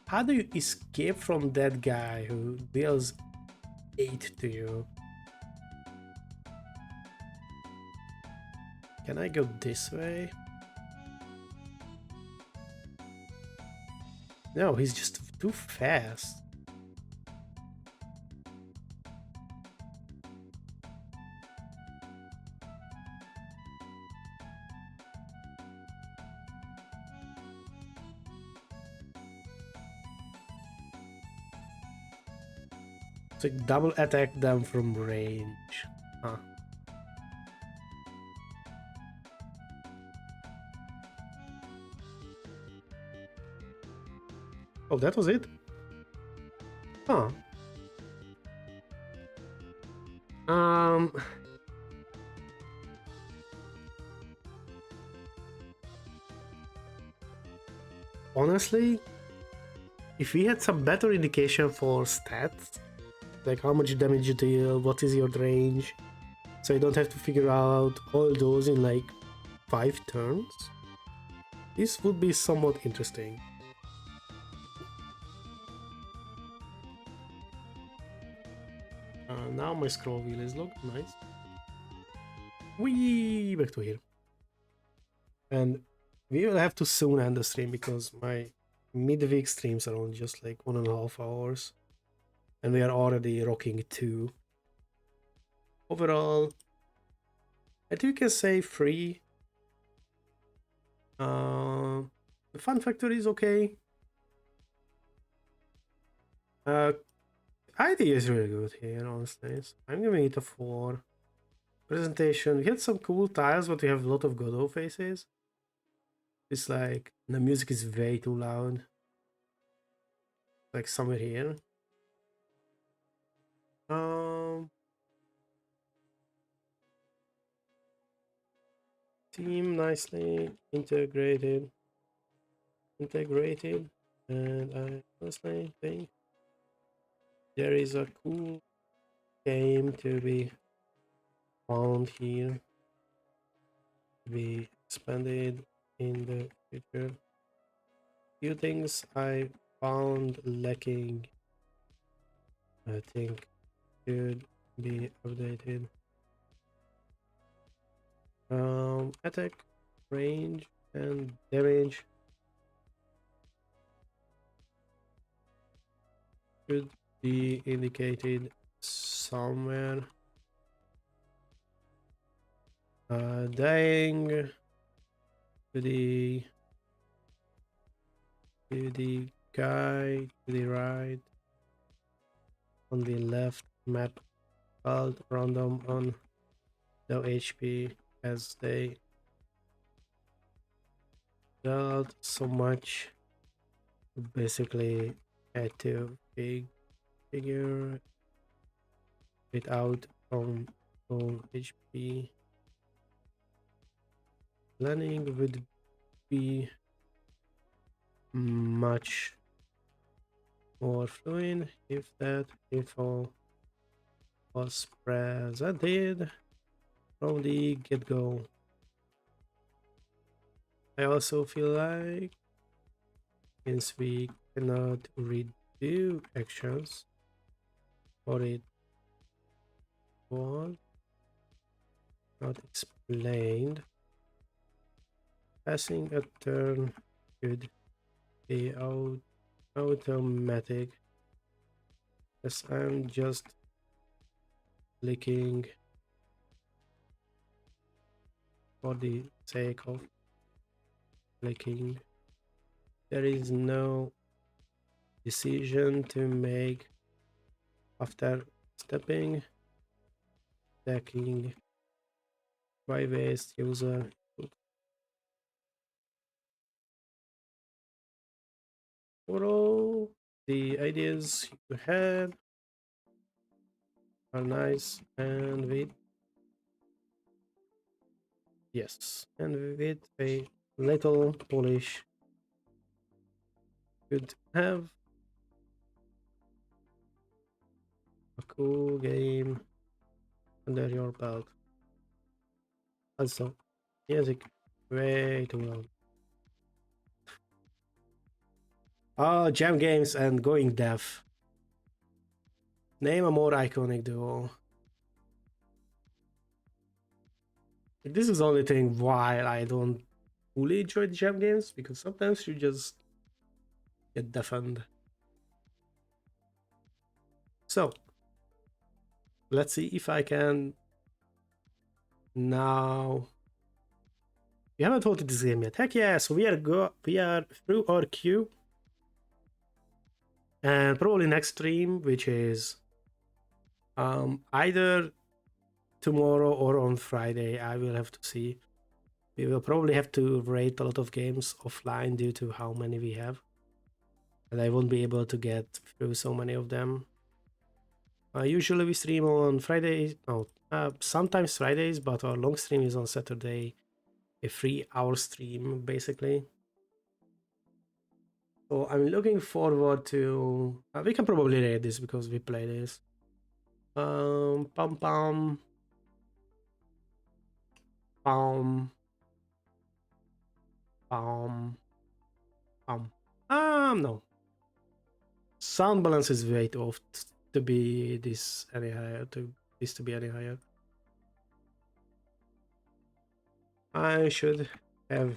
How do you escape from that guy who deals 8 to you? Can I go this way? No, he's just too fast. It's like double attack them from range. Huh. Oh, that was it? Huh. Honestly, if we had some better indication for stats, like how much damage you deal, what is your range, so you don't have to figure out all those in like 5 turns, this would be somewhat interesting. Now my scroll wheel is locked, nice. Whee! Back to here. And we will have to soon end the stream because my midweek streams are only just like 1.5 hours. And we are already rocking 2. Overall, I think you can say 3. The fun factor is okay. Idea is really good here, honestly. So I'm giving it a 4. Presentation, we had some cool tiles, but we have a lot of Godot faces. It's like the music is way too loud. Like somewhere here. Team nicely integrated, and I honestly think there is a cool game to be found here, to be expanded in the future. Few things I found lacking, I think, should be updated. Attack, range, and damage should be indicated somewhere. Dying to the guy to the right, on the left map called random on the HP as they dealt so much. Basically had to figure it out from full HP. Planning would be much more fluid if that info was presented from the get-go. I also feel like since we cannot redo actions or it was not explained, passing a turn could be automatic, as I'm just clicking for the sake of clicking. There is no decision to make after stepping, stacking, by waste user. Overall, the ideas you had are nice and with a little polish could have a cool game under your belt. Also, music way too long. Oh, jam games and going deaf. Name a more iconic duo. This is the only thing why I don't fully enjoy the jam games, because sometimes you just get deafened. So, let's see if I can now. We haven't voted this game yet. Heck yeah! So we are through our queue, and probably next stream, which is either tomorrow or on Friday. I will have to see. We will probably have to rate a lot of games offline due to how many we have, and I won't be able to get through so many of them. Usually we stream on Fridays. No, sometimes Fridays, but our long stream is on Saturday. A 3-hour stream, basically. So I'm looking forward to. We can probably rate this because we play this. Pum pum. Pum. Pum. Pum. No. Sound balance is way too off to be this any higher. To be any higher. I should have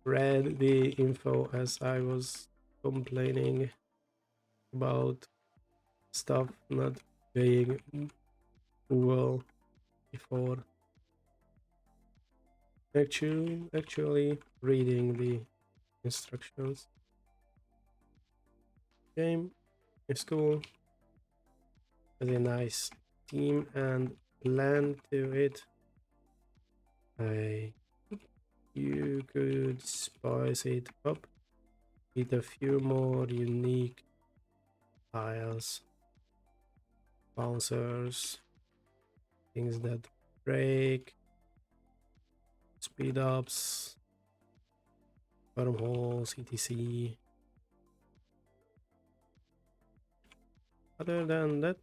read the info as I was complaining about stuff not being well before actually reading the instructions. Game is cool. Has a nice theme and plan to it. You could spice it up with a few more unique tiles, bouncers, things that break, speed ups, wormholes, etc. Other than that,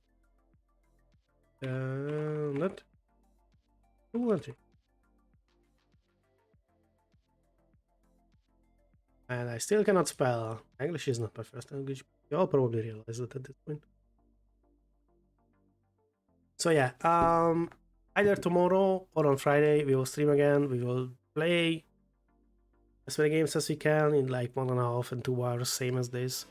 cool entry. And I still cannot spell. English is not my first language. You all probably realize that at this point. So yeah, either tomorrow or on Friday we will stream again. We will play as many games as we can in like 1.5 and 2 hours, same as this.